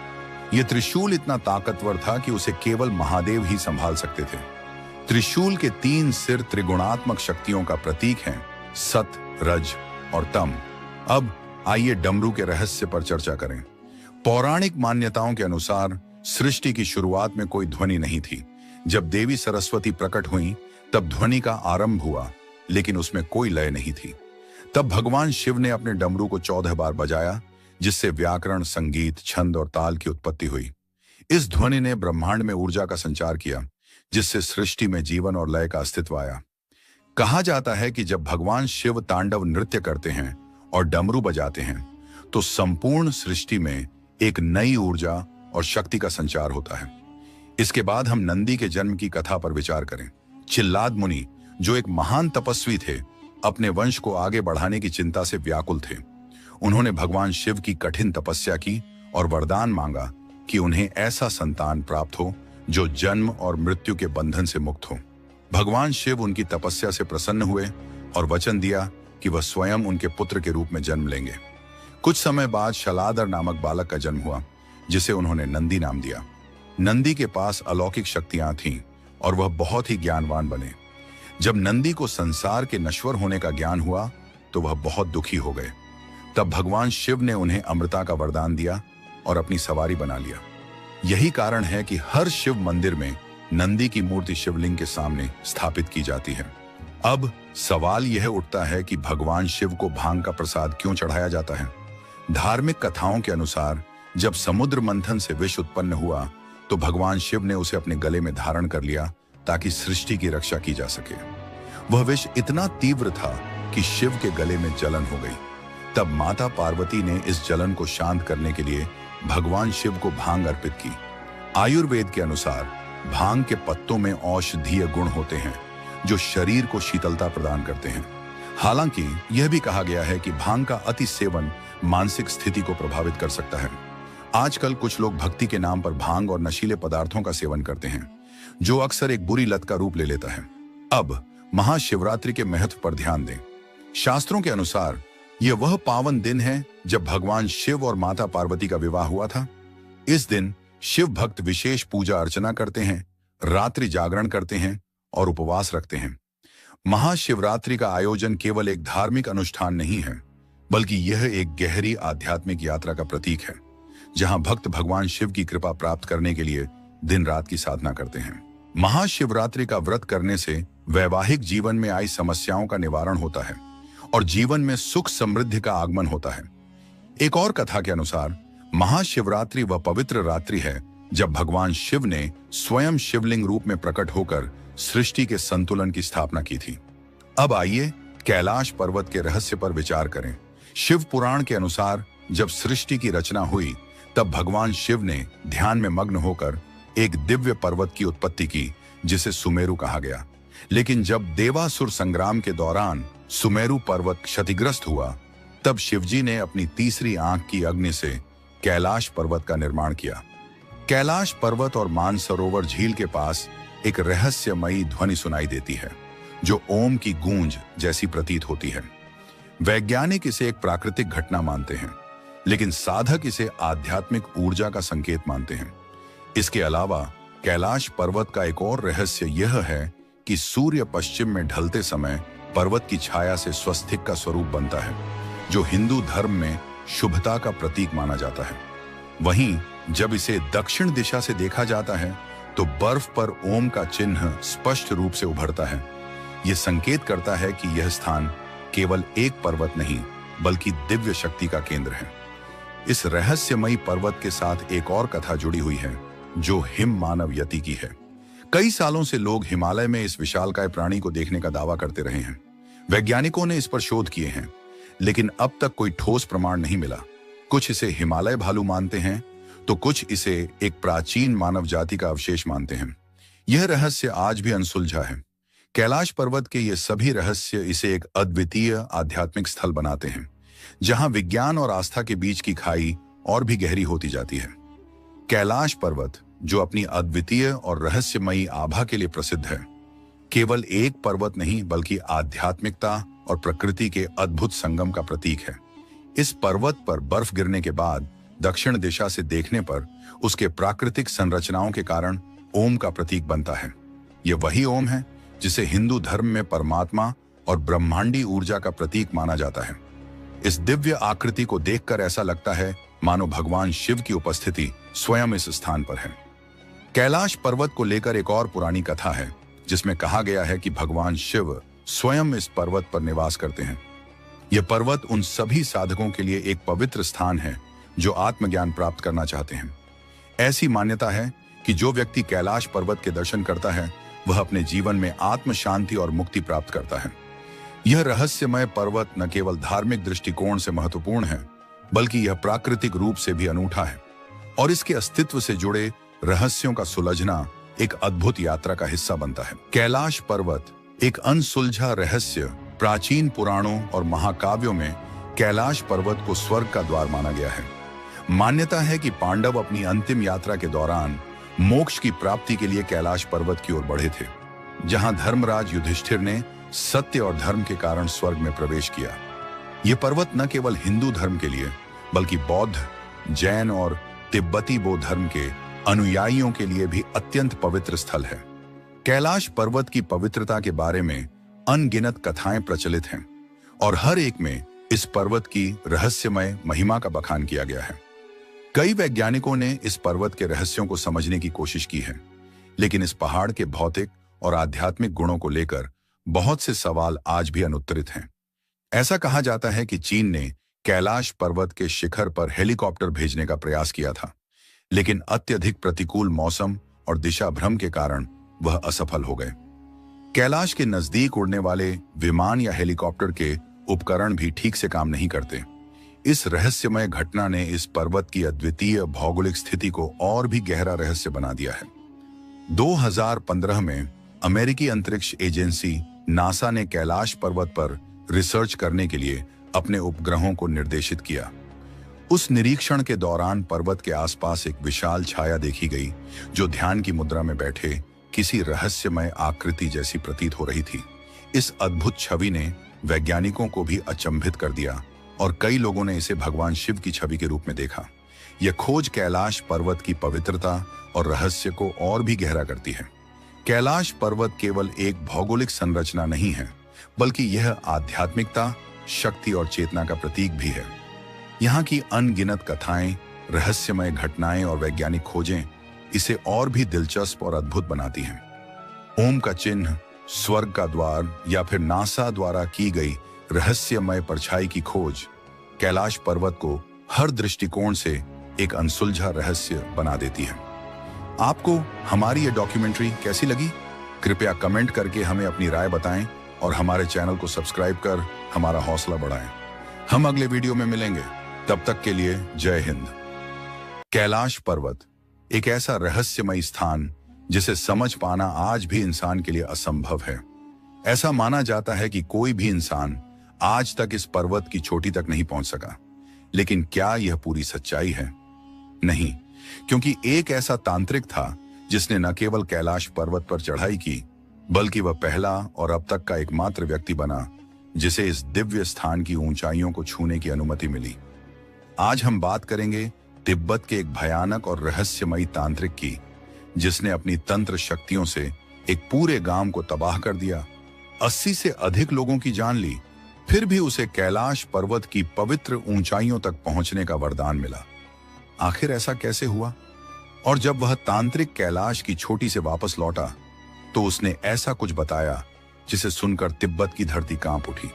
यह त्रिशूल इतना ताकतवर था कि उसे केवल महादेव ही संभाल सकते थे। त्रिशूल के 3 सिर त्रिगुणात्मक शक्तियों का प्रतीक हैं: सत, रज और तम। अब आइए डमरू के रहस्य पर चर्चा करें। पौराणिक मान्यताओं के अनुसार सृष्टि की शुरुआत में कोई ध्वनि नहीं थी। जब देवी सरस्वती प्रकट हुई तब ध्वनि का आरंभ हुआ, लेकिन उसमें कोई लय नहीं थी। तब भगवान शिव ने अपने डमरू को 14 बार बजाया, जिससे व्याकरण, संगीत, छंद और ताल की उत्पत्ति हुई। इस ध्वनि ने ब्रह्मांड में ऊर्जा का संचार किया, जिससे सृष्टि में जीवन और लय का अस्तित्व आया। कहा जाता है कि जब भगवान शिव तांडव नृत्य करते हैं और डमरू बजाते हैं तो संपूर्ण सृष्टि में एक नई ऊर्जा और शक्ति का संचार होता है। इसके बाद हम नंदी के जन्म की कथा पर विचार करें। चिल्लाद मुनि, जो एक महान तपस्वी थे, अपने वंश को आगे बढ़ाने की चिंता से व्याकुल थे। उन्होंने भगवान शिव की कठिन तपस्या की और वरदान मांगा कि उन्हें ऐसा संतान प्राप्त हो जो जन्म और मृत्यु के बंधन से मुक्त हो। भगवान शिव उनकी तपस्या से प्रसन्न हुए और वचन दिया कि वह स्वयं उनके पुत्र के रूप में जन्म लेंगे। कुछ समय बाद शलादर नामक बालक का जन्म हुआ, जिसे उन्होंने नंदी नाम दिया। नंदी के पास अलौकिक शक्तियां थीं और वह बहुत ही ज्ञानवान बने। जब नंदी को संसार के नश्वर होने का ज्ञान हुआ तो वह बहुत दुखी हो गए। तब भगवान शिव ने उन्हें अमृता का वरदान दिया और अपनी सवारी बना लिया। यही कारण है कि हर शिव मंदिर में नंदी की मूर्ति शिवलिंग के सामने स्थापित की जाती है। अब सवाल यह उठता है कि भगवान शिव को भांग का प्रसाद क्यों चढ़ाया जाता है? धार्मिक कथाओं के अनुसार जब समुद्र मंथन से विष उत्पन्न हुआ तो भगवान शिव ने उसे अपने गले में धारण कर लिया ताकि सृष्टि की रक्षा की जा सके। वह विष इतना तीव्र था कि शिव के गले में जलन हो गई। तब माता पार्वती ने इस जलन को शांत करने के लिए भगवान शिव को भांग अर्पित की। आयुर्वेद के अनुसार भांग के पत्तों में औषधीय गुण होते हैं जो शरीर को शीतलता प्रदान करते हैं। हालांकि यह भी कहा गया है कि भांग का अति सेवन मानसिक स्थिति को प्रभावित कर सकता है। आजकल कुछ लोग भक्ति के नाम पर भांग और नशीले पदार्थों का सेवन करते हैं, जो अक्सर एक बुरी लत का रूप ले लेता है। अब महाशिवरात्रि के महत्व पर ध्यान दें। शास्त्रों के अनुसार यह वह पावन दिन है जब भगवान शिव और माता पार्वती का विवाह हुआ था। इस दिन शिव भक्त विशेष पूजा अर्चना करते हैं, रात्रि जागरण करते हैं और उपवास रखते हैं। महाशिवरात्रि का आयोजन केवल एक धार्मिक अनुष्ठान नहीं है, बल्कि यह एक गहरी आध्यात्मिक यात्रा का प्रतीक है, जहां भक्त भगवान शिव की कृपा प्राप्त करने के लिए दिन रात की साधना करते हैं। महाशिवरात्रि का व्रत करने से वैवाहिक जीवन में आई समस्याओं का निवारण होता है और जीवन में सुख समृद्धि का आगमन होता है। एक और कथा के अनुसार महाशिवरात्रि वह पवित्र रात्रि है जब भगवान शिव ने स्वयं शिवलिंग रूप में प्रकट होकर सृष्टि के संतुलन की स्थापना की थी। अब आइए कैलाश पर्वत के रहस्य पर विचार करें। शिव पुराण के अनुसार जब सृष्टि की रचना हुई तब भगवान शिव ने ध्यान में मग्न होकर एक दिव्य पर्वत की उत्पत्ति की जिसे सुमेरु कहा गया। लेकिन जब देवासुर संग्राम के दौरान सुमेरु पर्वत क्षतिग्रस्त हुआ तब शिवजी ने अपनी तीसरी आंख की अग्नि से कैलाश पर्वत का निर्माण किया। कैलाश पर्वत और मानसरोवर झील के पास एक रहस्यमयी ध्वनि सुनाई देती है जो ओम की गूंज जैसी प्रतीत होती है। वैज्ञानिक इसे एक प्राकृतिक घटना मानते हैं, लेकिन साधक इसे आध्यात्मिक ऊर्जा का संकेत मानते हैं। इसके अलावा कैलाश पर्वत का एक और रहस्य यह है कि सूर्य पश्चिम में ढलते समय पर्वत की छाया से स्वस्तिक का स्वरूप बनता है, जो हिंदू धर्म में शुभता का प्रतीक माना जाता है। वहीं जब इसे दक्षिण दिशा से देखा जाता है तो बर्फ पर ओम का चिन्ह स्पष्ट रूप से उभरता है। यह संकेत करता है कि यह स्थान केवल एक पर्वत नहीं बल्कि दिव्य शक्ति का केंद्र है। इस रहस्यमयी पर्वत के साथ एक और कथा जुड़ी हुई है जो हिम मानव यति की है। कई सालों से लोग हिमालय में इस विशालकाय प्राणी को देखने का दावा करते रहे हैं। वैज्ञानिकों ने इस पर शोध किए हैं, लेकिन अब तक कोई ठोस प्रमाण नहीं मिला। कुछ इसे हिमालय भालू मानते हैं तो कुछ इसे एक प्राचीन मानव जाति का अवशेष मानते हैं। यह रहस्य आज भी अनसुलझा है। कैलाश पर्वत के ये सभी रहस्य इसे एक अद्वितीय आध्यात्मिक स्थल बनाते हैं, जहां विज्ञान और आस्था के बीच की खाई और भी गहरी होती जाती है। कैलाश पर्वत, जो अपनी अद्वितीय और रहस्यमयी आभा के लिए प्रसिद्ध है, केवल एक पर्वत नहीं बल्कि आध्यात्मिकता और प्रकृति के अद्भुत संगम का प्रतीक है। इस पर्वत पर बर्फ गिरने के बाद दक्षिण दिशा से देखने पर उसके प्राकृतिक संरचनाओं के कारण ओम का प्रतीक बनता है। यह वही ओम है जिसे हिंदू धर्म में परमात्मा और ब्रह्मांडी ऊर्जा का प्रतीक माना जाता है। इस दिव्य आकृति को देखकर ऐसा लगता है मानो भगवान शिव की उपस्थिति स्वयं इस स्थान पर है। कैलाश पर्वत को लेकर एक और पुरानी कथा है जिसमें कहा गया है कि भगवान शिव स्वयं इस पर्वत पर निवास करते हैं। यह पर्वत उन सभी साधकों के लिए एक पवित्र स्थान है जो आत्मज्ञान प्राप्त करना चाहते हैं। ऐसी मान्यता है कि जो व्यक्ति कैलाश पर्वत के दर्शन करता है वह अपने जीवन में आत्म शांति और मुक्ति प्राप्त करता है। यह रहस्यमय पर्वत न केवल धार्मिक दृष्टिकोण से महत्वपूर्ण है बल्कि यह प्राकृतिक रूप से भी अनूठा है और इसके अस्तित्व से जुड़े रहस्यों का सुलझना एक अद्भुत यात्रा का हिस्सा बनता है। कैलाश पर्वत एक अनसुलझा रहस्य। प्राचीन पुराणों और महाकाव्यों में कैलाश पर्वत को स्वर्ग का द्वार माना गया है। मान्यता है कि पांडव अपनी अंतिम यात्रा के दौरान मोक्ष की प्राप्ति के लिए कैलाश पर्वत की ओर बढ़े थे, जहां धर्मराज युधिष्ठिर ने सत्य और धर्म के कारण स्वर्ग में प्रवेश किया। यह पर्वत न केवल हिंदू धर्म के लिए बल्कि बौद्ध, जैन और तिब्बती बौद्ध धर्म के अनुयायियों के लिए भी अत्यंत पवित्र स्थल है। कैलाश पर्वत की पवित्रता के बारे में अनगिनत कथाएं प्रचलित हैं और हर एक में इस पर्वत की रहस्यमय महिमा का बखान किया गया है। कई वैज्ञानिकों ने इस पर्वत के रहस्यों को समझने की कोशिश की है, लेकिन इस पहाड़ के भौतिक और आध्यात्मिक गुणों को लेकर बहुत से सवाल आज भी अनुत्तरित हैं। ऐसा कहा जाता है कि चीन ने कैलाश पर्वत के शिखर पर हेलीकॉप्टर भेजने का प्रयास किया था, लेकिन अत्यधिक प्रतिकूल मौसम और दिशा भ्रम के कारण वह असफल हो गए। कैलाश के नजदीक उड़ने वाले विमान या हेलीकॉप्टर के उपकरण भी ठीक से काम नहीं करते। इस रहस्यमय घटना ने इस पर्वत की अद्वितीय भौगोलिक स्थिति को और भी गहरा रहस्य बना दिया है। 2015 में अमेरिकी अंतरिक्ष एजेंसी नासा ने कैलाश पर्वत पर रिसर्च करने के लिए अपने उपग्रहों को निर्देशित किया। उस निरीक्षण के दौरान पर्वत के आसपास एक विशाल छाया देखी गई जो ध्यान की मुद्रा में बैठे किसी रहस्यमय आकृति जैसी प्रतीत हो रही थी। इस अद्भुत छवि ने वैज्ञानिकों को भी अचंभित कर दिया और कई लोगों ने इसे भगवान शिव की छवि के रूप में देखा। यह खोज कैलाश पर्वत की पवित्रता और रहस्य को और भी गहरा करती है। कैलाश पर्वत केवल एक भौगोलिक संरचना नहीं है, बल्कि यह आध्यात्मिकता, शक्ति और चेतना का प्रतीक भी है। यहाँ की अनगिनत कथाएं, रहस्यमय घटनाएं और वैज्ञानिक खोजें इसे और भी दिलचस्प और अद्भुत बनाती हैं। ओम का चिन्ह, स्वर्ग का द्वार या फिर नासा द्वारा की गई रहस्यमय परछाई की खोज कैलाश पर्वत को हर दृष्टिकोण से एक अनसुलझा रहस्य बना देती है। आपको हमारी ये डॉक्यूमेंट्री कैसी लगी? कृपया कमेंट करके हमें अपनी राय बताएं और हमारे चैनल को सब्सक्राइब कर हमारा हौसला बढ़ाएं। हम अगले वीडियो में मिलेंगे, तब तक के लिए जय हिंद। कैलाश पर्वत एक ऐसा रहस्यमय स्थान जिसे समझ पाना आज भी इंसान के लिए असंभव है। ऐसा माना जाता है कि कोई भी इंसान आज तक इस पर्वत की चोटी तक नहीं पहुंच सका। लेकिन क्या यह पूरी सच्चाई है? नहीं, क्योंकि एक ऐसा तांत्रिक था जिसने न केवल कैलाश पर्वत पर चढ़ाई की, बल्कि वह पहला और अब तक का एकमात्र व्यक्ति बना जिसे इस दिव्य स्थान की ऊंचाइयों को छूने की अनुमति मिली। आज हम बात करेंगे तिब्बत के एक भयानक और रहस्यमयी तांत्रिक की, जिसने अपनी तंत्र शक्तियों से एक पूरे गांव को तबाह कर दिया, 80 से अधिक लोगों की जान ली, फिर भी उसे कैलाश पर्वत की पवित्र ऊंचाइयों तक पहुंचने का वरदान मिला। आखिर ऐसा कैसे हुआ? और जब वह तांत्रिक कैलाश की चोटी से वापस लौटा तो उसने ऐसा कुछ बताया जिसे सुनकर तिब्बत की धरती कांप उठी।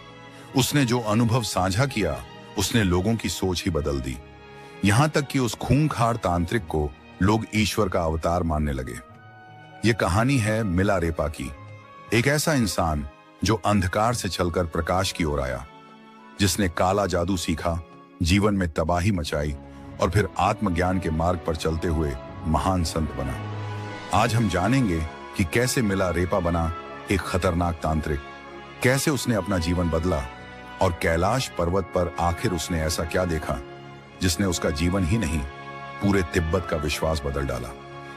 उसने जो अनुभव साझा किया उसने लोगों की सोच ही बदल दी। यहां तक कि उस खूंखार तांत्रिक को लोग ईश्वर का अवतार मानने लगे। यह कहानी है मिलारेपा की, एक ऐसा इंसान जो अंधकार से चलकर प्रकाश की ओर आया, जिसने काला जादू सीखा, जीवन में तबाही मचाई और फिर आत्मज्ञान के मार्ग पर चलते हुए महान संत बना। आज हम जानेंगे कि कैसे मिलारेपा बना एक खतरनाक तांत्रिक, कैसे उसने अपना जीवन बदला और कैलाश पर्वत पर आखिर उसने ऐसा क्या देखा जिसने उसका जीवन ही नहीं, पूरे तिब्बत का विश्वास बदल डाला।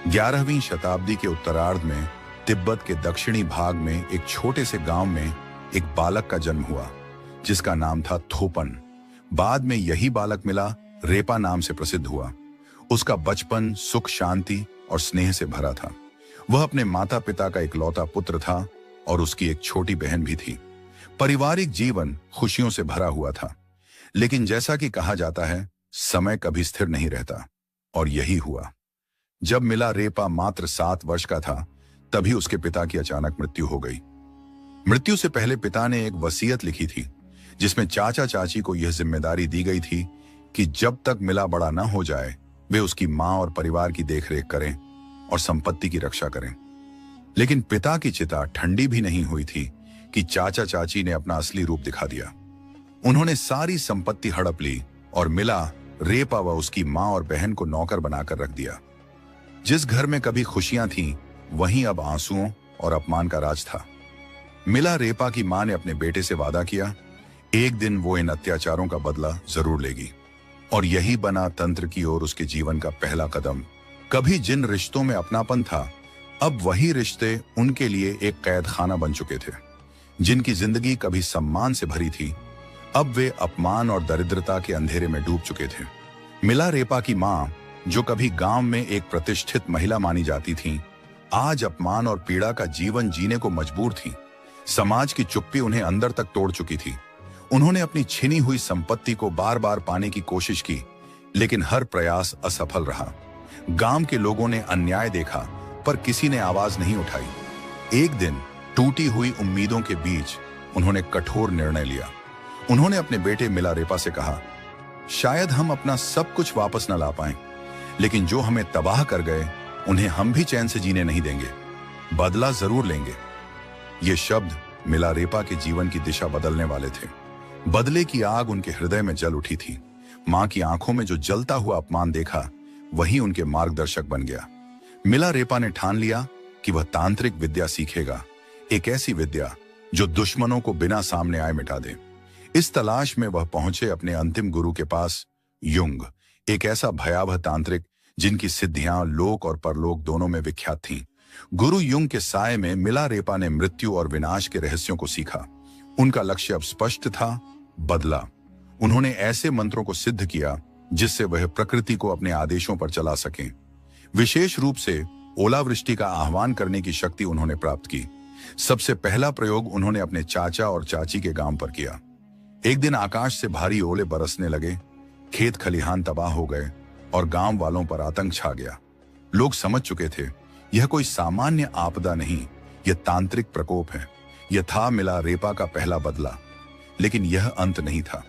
11वीं शताब्दी के उत्तरार्ध में तिब्बत के दक्षिणी भाग में एक छोटे से गांव में एक बालक का जन्म हुआ जिसका नाम था थोपन। बाद में यही बालक मिला रेपा नाम से प्रसिद्ध हुआ। उसका बचपन सुख, शांति और स्नेह से भरा था। वह अपने माता पिता का इकलौता पुत्र था और उसकी एक छोटी बहन भी थी। पारिवारिक जीवन खुशियों से भरा हुआ था। लेकिन जैसा कि कहा जाता है, समय कभी स्थिर नहीं रहता, और यही हुआ। जब मिलारेपा मात्र 7 वर्ष का था, तभी उसके पिता की अचानक मृत्यु हो गई। मृत्यु से पहले पिता ने एक वसीयत लिखी थी जिसमें चाचा चाची को यह जिम्मेदारी दी गई थी कि जब तक मिला बड़ा न हो जाए वे उसकी मां और परिवार की देखरेख करें और संपत्ति की रक्षा करें। लेकिन पिता की चिता ठंडी भी नहीं हुई थी कि चाचा चाची ने अपना असली रूप दिखा दिया। उन्होंने सारी संपत्ति हड़प ली और मिला रेपा व उसकी मां और बहन को नौकर बनाकर रख दिया। जिस घर में कभी खुशियां थीं, वहीं अब आंसुओं और अपमान का राज था। मिला रेपा की मां ने अपने बेटे से वादा किया, एक दिन वो इन अत्याचारों का बदला जरूर लेगी। और यही बना तंत्र की ओर उसके जीवन का पहला कदम। कभी जिन रिश्तों में अपनापन था, अब वही रिश्ते उनके लिए एक कैद खाना बन चुके थे। जिनकी जिंदगी कभी सम्मान से भरी थी, अब वे अपमान और दरिद्रता के अंधेरे में डूब चुके थे। मिलारेपा की मां, जो कभी गांव में एक प्रतिष्ठित महिला मानी जाती थी, आज अपमान और पीड़ा का जीवन जीने को मजबूर थी। समाज की चुप्पी उन्हें अंदर तक तोड़ चुकी थी। उन्होंने अपनी छिनी हुई संपत्ति को बार बार पाने की कोशिश की, लेकिन हर प्रयास असफल रहा। गांव के लोगों ने अन्याय देखा, पर किसी ने आवाज नहीं उठाई। एक दिन टूटी हुई उम्मीदों के बीच उन्होंने कठोर निर्णय लिया। उन्होंने अपने बेटे मिलारेपा से कहा, शायद हम अपना सब कुछ वापस न ला पाएं, लेकिन जो हमें तबाह कर गए उन्हें हम भी चैन से जीने नहीं देंगे। बदला जरूर लेंगे। ये शब्द मिलारेपा के जीवन की दिशा बदलने वाले थे। बदले की आग उनके हृदय में जल उठी थी। मां की आंखों में जो जलता हुआ अपमान देखा, वही उनके मार्गदर्शक बन गया। मिलारेपा ने ठान लिया कि वह तांत्रिक विद्या सीखेगा, एक ऐसी विद्या जो दुश्मनों को बिना सामने आए मिटा दे। इस तलाश में वह पहुंचे अपने अंतिम गुरु के पास, युंग, एक ऐसा भयावह तांत्रिक जिनकी सिद्धियां लोक और परलोक दोनों में विख्यात थीं। गुरु युंग के साए में मिलारेपा ने मृत्यु और विनाश के रहस्यों को सीखा। उनका लक्ष्य अब स्पष्ट था, बदला। उन्होंने ऐसे मंत्रों को सिद्ध किया जिससे वह प्रकृति को अपने आदेशों पर चला सकें। विशेष रूप से ओलावृष्टि का आह्वान करने की शक्ति उन्होंने प्राप्त की। सबसे पहला प्रयोग उन्होंने अपने चाचा और चाची के गांव पर किया। एक दिन आकाश से भारी ओले बरसने लगे, खेत खलिहान तबाह हो गए और गांव वालों पर आतंक छा गया। लोग समझ चुके थे, यह कोई सामान्य आपदा नहीं, यह तांत्रिक प्रकोप है। यह था मिलारेपा का पहला बदला। लेकिन यह अंत नहीं था।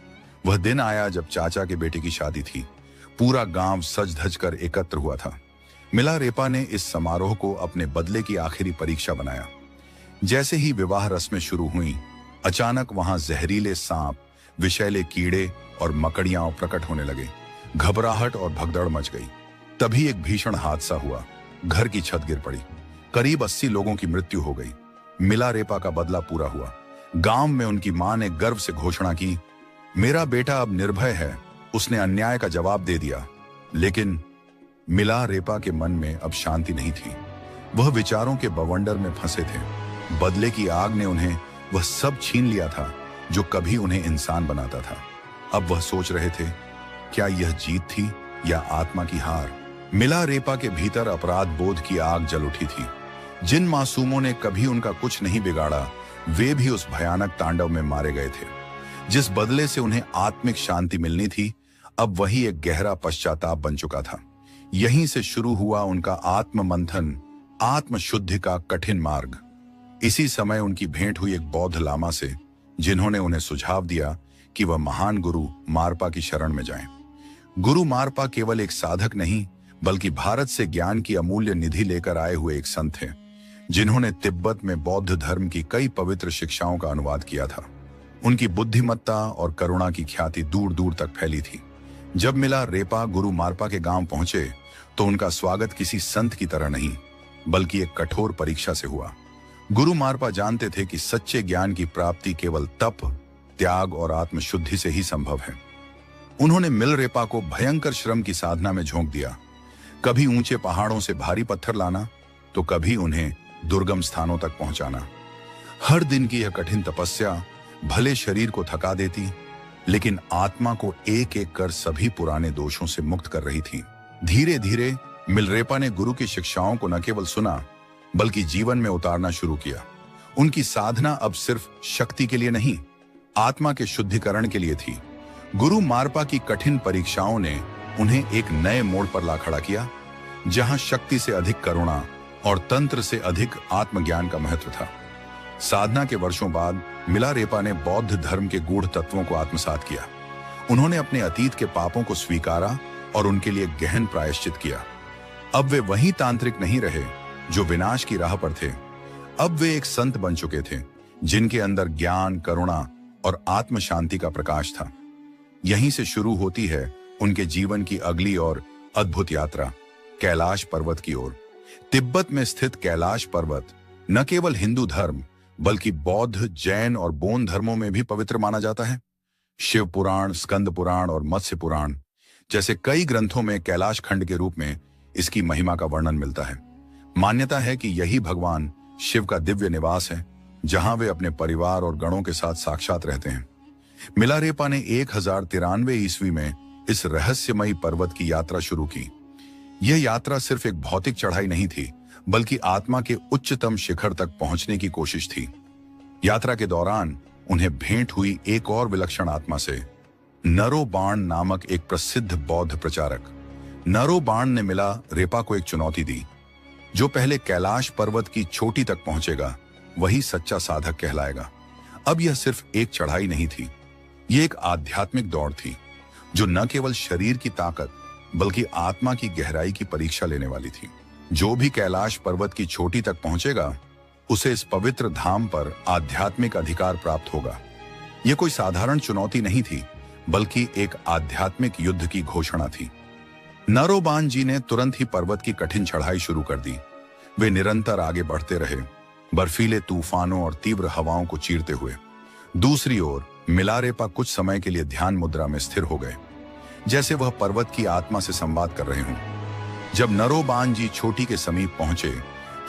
वह दिन आया जब चाचा के बेटे की शादी थी। पूरा गांव सज धज कर एकत्र हुआ था। मिलारेपा ने इस समारोह को अपने बदले की आखिरी परीक्षा बनाया। जैसे ही विवाह रस्में शुरू हुई, अचानक वहां जहरीले सांप, विषैले कीड़े और मकड़ियां प्रकट होने लगे। घबराहट और भगदड़ मच गई। तभी एक भीषण हादसा हुआ। घर की छत गिर पड़ी। करीब 80 लोगों की मृत्यु हो गई। मिलारेपा का बदला पूरा हुआ। गांव में उनकी मां ने गर्व से घोषणा की, मेरा बेटा अब निर्भय है। उसने अन्याय का जवाब दे दिया। लेकिन मिलारेपा के मन में अब शांति नहीं थी। वह विचारों के बवंडर में फंसे थे। बदले की आग ने उन्हें वह सब छीन लिया था जो कभी उन्हें इंसान बनाता था। अब वह सोच रहे थे, क्या यह जीत थी या आत्मा की हार? मिलारेपा के भीतर अपराध बोध की आग जल उठी थी। जिन मासूमों ने कभी उनका कुछ नहीं बिगाड़ा, वे भी उस भयानक तांडव में मारे गए थे। जिस बदले से उन्हें आत्मिक शांति मिलनी थी, अब वही एक गहरा पश्चाताप बन चुका था। यहीं से शुरू हुआ उनका आत्म मंथन, आत्मशुद्धि का कठिन मार्ग। इसी समय उनकी भेंट हुई एक बौद्ध लामा से, जिन्होंने उन्हें सुझाव दिया कि वह महान गुरु मारपा की शरण में जाएं। गुरु मारपा केवल एक साधक नहीं, बल्कि भारत से ज्ञान की अमूल्य निधि लेकर आए हुए एक संत हैं, जिन्होंने तिब्बत में बौद्ध धर्म की कई पवित्र शिक्षाओं का अनुवाद किया था। उनकी बुद्धिमत्ता और करुणा की ख्याति दूर दूर तक फैली थी। जब मिलारेपा गुरु मारपा के गांव पहुंचे तो उनका स्वागत किसी संत की तरह नहीं, बल्कि एक कठोर परीक्षा से हुआ। गुरु मारपा जानते थे कि सच्चे ज्ञान की प्राप्ति केवल तप, त्याग और आत्मशुद्धि से ही संभव है। उन्होंने मिलारेपा को भयंकर श्रम की साधना में झोंक दिया। कभी ऊंचे पहाड़ों से भारी पत्थर लाना, तो कभी उन्हें दुर्गम स्थानों तक पहुंचाना। हर दिन की यह कठिन तपस्या भले शरीर को थका देती, लेकिन आत्मा को एक एक कर सभी पुराने दोषों से मुक्त कर रही थी। धीरे धीरे मिलारेपा ने गुरु की शिक्षाओं को न केवल सुना, बल्कि जीवन में उतारना शुरू किया। उनकी साधना अब सिर्फ शक्ति के लिए नहीं, आत्मा के शुद्धिकरण के लिए थी। गुरु मारपा की कठिन परीक्षाओं ने उन्हें एक नए मोड़ पर ला खड़ा किया, जहां शक्ति से अधिक करुणा और तंत्र से अधिक आत्मज्ञान का महत्व था। साधना के वर्षों बाद मिलारेपा ने बौद्ध धर्म के गूढ़ तत्वों को आत्मसात किया। उन्होंने अपने अतीत के पापों को स्वीकारा और उनके लिए गहन प्रायश्चित किया। अब वे वही तांत्रिक नहीं रहे जो विनाश की राह पर थे। अब वे एक संत बन चुके थे, जिनके अंदर ज्ञान, करुणा और आत्म शांति का प्रकाश था। यहीं से शुरू होती है उनके जीवन की अगली और अद्भुत यात्रा, कैलाश पर्वत की ओर। तिब्बत में स्थित कैलाश पर्वत न केवल हिंदू धर्म, बल्कि बौद्ध, जैन और बोन धर्मों में भी पवित्र माना जाता है। शिव पुराण, स्कंद पुराण और मत्स्य पुराण जैसे कई ग्रंथों में कैलाश खंड के रूप में इसकी महिमा का वर्णन मिलता है। मान्यता है कि यही भगवान शिव का दिव्य निवास है, जहां वे अपने परिवार और गणों के साथ साक्षात रहते हैं। मिलारेपा ने 1093 ईस्वी में इस रहस्यमयी पर्वत की यात्रा शुरू की। यह यात्रा सिर्फ एक भौतिक चढ़ाई नहीं थी, बल्कि आत्मा के उच्चतम शिखर तक पहुंचने की कोशिश थी। यात्रा के दौरान उन्हें भेंट हुई एक और विलक्षण आत्मा से, नरोबाण नामक एक प्रसिद्ध बौद्ध प्रचारक। नरोबाण ने मिलारेपा को एक चुनौती दी, जो पहले कैलाश पर्वत की चोटी तक पहुंचेगा वही सच्चा साधक कहलाएगा। अब यह सिर्फ एक चढ़ाई नहीं थी, यह एक आध्यात्मिक दौड़ थी, जो न केवल शरीर की ताकत बल्कि आत्मा की गहराई की परीक्षा लेने वाली थी। जो भी कैलाश पर्वत की चोटी तक पहुंचेगा, उसे इस पवित्र धाम पर आध्यात्मिक अधिकार प्राप्त होगा। यह कोई साधारण चुनौती नहीं थी, बल्कि एक आध्यात्मिक युद्ध की घोषणा थी। नरोबान जी ने तुरंत ही पर्वत की कठिन चढ़ाई शुरू कर दी। वे निरंतर आगे बढ़ते रहे, बर्फीले तूफानों और तीव्र हवाओं को चीरते हुए। दूसरी ओर मिलारेपा कुछ समय के लिए ध्यान मुद्रा में स्थिर हो गए, जैसे वह पर्वत की आत्मा से संवाद कर रहे हों। जब नरोबान जी चोटी के समीप पहुंचे,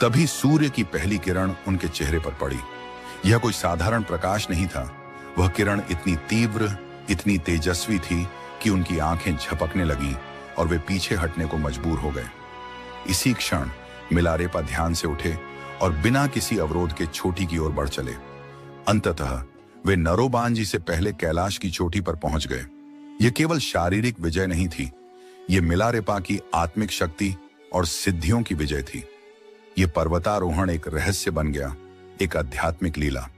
तभी सूर्य की पहली किरण उनके चेहरे पर पड़ी। यह कोई साधारण प्रकाश नहीं था। वह किरण इतनी तीव्र, इतनी तेजस्वी थी कि उनकी आंखें झपकने लगीं और वे पीछे हटने को मजबूर हो गए। इसी क्षण मिलारेपा ध्यान से उठे और बिना किसी अवरोध के चोटी की ओर बढ़ चले। अंततः वे नरोबान जी से पहले कैलाश की चोटी पर पहुंच गए। यह केवल शारीरिक विजय नहीं थी, यह मिलारेपा की आत्मिक शक्ति और सिद्धियों की विजय थी। यह पर्वतारोहण एक रहस्य बन गया, एक आध्यात्मिक लीला।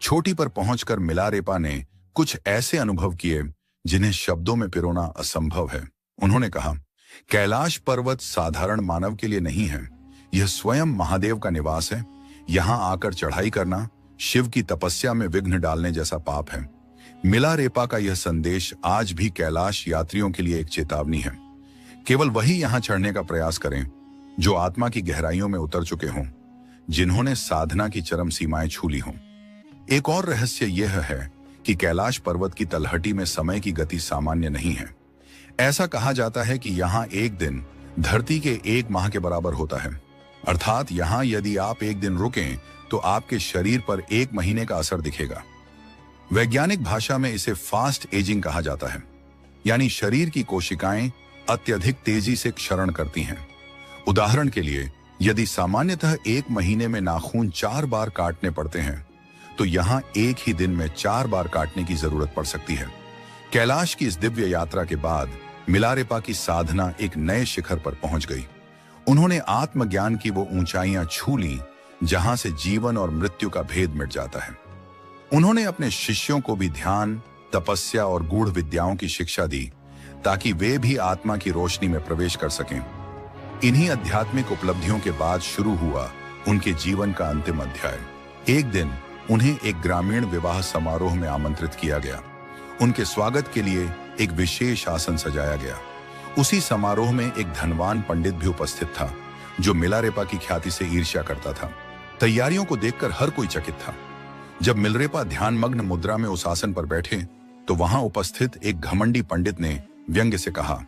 चोटी पर पहुंचकर मिलारेपा ने कुछ ऐसे अनुभव किए जिन्हें शब्दों में पिरोना असंभव है। उन्होंने कहा, कैलाश पर्वत साधारण मानव के लिए नहीं है, यह स्वयं महादेव का निवास है। यहां आकर चढ़ाई करना शिव की तपस्या में विघ्न डालने जैसा पाप है। मिलारेपा का यह संदेश आज भी कैलाश यात्रियों के लिए एक चेतावनी है। केवल वही यहां चढ़ने का प्रयास करें जो आत्मा की गहराइयों में उतर चुके हों, जिन्होंने साधना की चरम सीमाएं छू ली हों। एक और रहस्य यह है कि कैलाश पर्वत की तलहटी में समय की गति सामान्य नहीं है। ऐसा कहा जाता है कि यहाँ एक दिन धरती के 1 माह के बराबर होता है। अर्थात यहाँ यदि आप एक दिन रुकें तो आपके शरीर पर 1 महीने का असर दिखेगा। वैज्ञानिक भाषा में इसे फास्ट एजिंग कहा जाता है, यानी शरीर की कोशिकाएं अत्यधिक तेजी से क्षरण करती हैं। उदाहरण के लिए, यदि सामान्यतः 1 महीने में नाखून 4 बार काटने पड़ते हैं, तो यहां एक ही दिन में 4 बार काटने की जरूरत पड़ सकती है। कैलाश की इस दिव्य यात्रा के बाद मिलारेपा की साधना एक नए शिखर पर पहुंच गई। उन्होंने आत्मज्ञान की वो ऊंचाइयां छू ली जहां से जीवन और मृत्यु का भेद मिट जाता है। उन्होंने अपने शिष्यों को भी ध्यान, तपस्या और गूढ़ विद्याओं की शिक्षा दी ताकि वे भी आत्मा की रोशनी में प्रवेश कर सकें। इन्हीं आध्यात्मिक उपलब्धियों के बाद शुरू हुआ उनके जीवन का अंतिम अध्याय। एक दिन उन्हें एक ग्रामीण विवाह समारोह में आमंत्रित किया गया। उनके स्वागत के लिए एक विशेष आसन सजाया गया। उसी समारोह में एक धनवान पंडित भी उपस्थित था, जो मिलारेपा की ख्याति से ईर्ष्या करता था। तैयारियों को देखकर हर कोई चकित था। जब मिलारेपा ध्यानमग्न मुद्रा में उस आसन पर बैठे, तो वहां उपस्थित एक घमंडी पंडित ने व्यंग्य से कहा,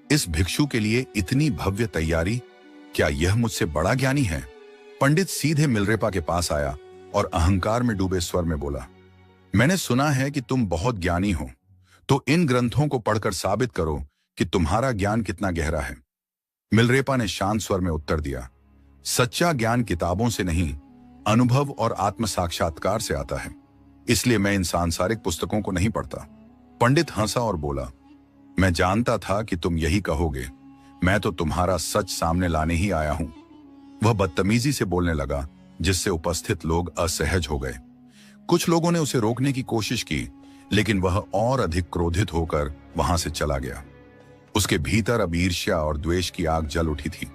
इस भिक्षु के लिए इतनी भव्य तैयारी, क्या यह मुझसे बड़ा ज्ञानी है? पंडित सीधे मिलारेपा के पास आया और अहंकार में डूबे स्वर में बोला, मैंने सुना है कि तुम बहुत ज्ञानी हो, तो इन ग्रंथों को पढ़कर साबित करो कि तुम्हारा ज्ञान कितना गहरा है। मिलारेपा ने शांत स्वर में उत्तर दिया, सच्चा ज्ञान किताबों से नहीं, अनुभव और आत्म साक्षात्कार से आता है, इसलिए मैं इन सांसारिक पुस्तकों को नहीं पढ़ता। पंडित हंसा और बोला, मैं जानता था कि तुम यही कहोगे, मैं तो तुम्हारा सच सामने लाने ही आया हूं। वह बदतमीजी से बोलने लगा, जिससे उपस्थित लोग असहज हो गए। कुछ लोगों ने उसे रोकने की कोशिश की, लेकिन वह और अधिक क्रोधित होकर वहां से चला गया। उसके भीतर अब ईर्ष्या और द्वेष की आग जल उठी थी।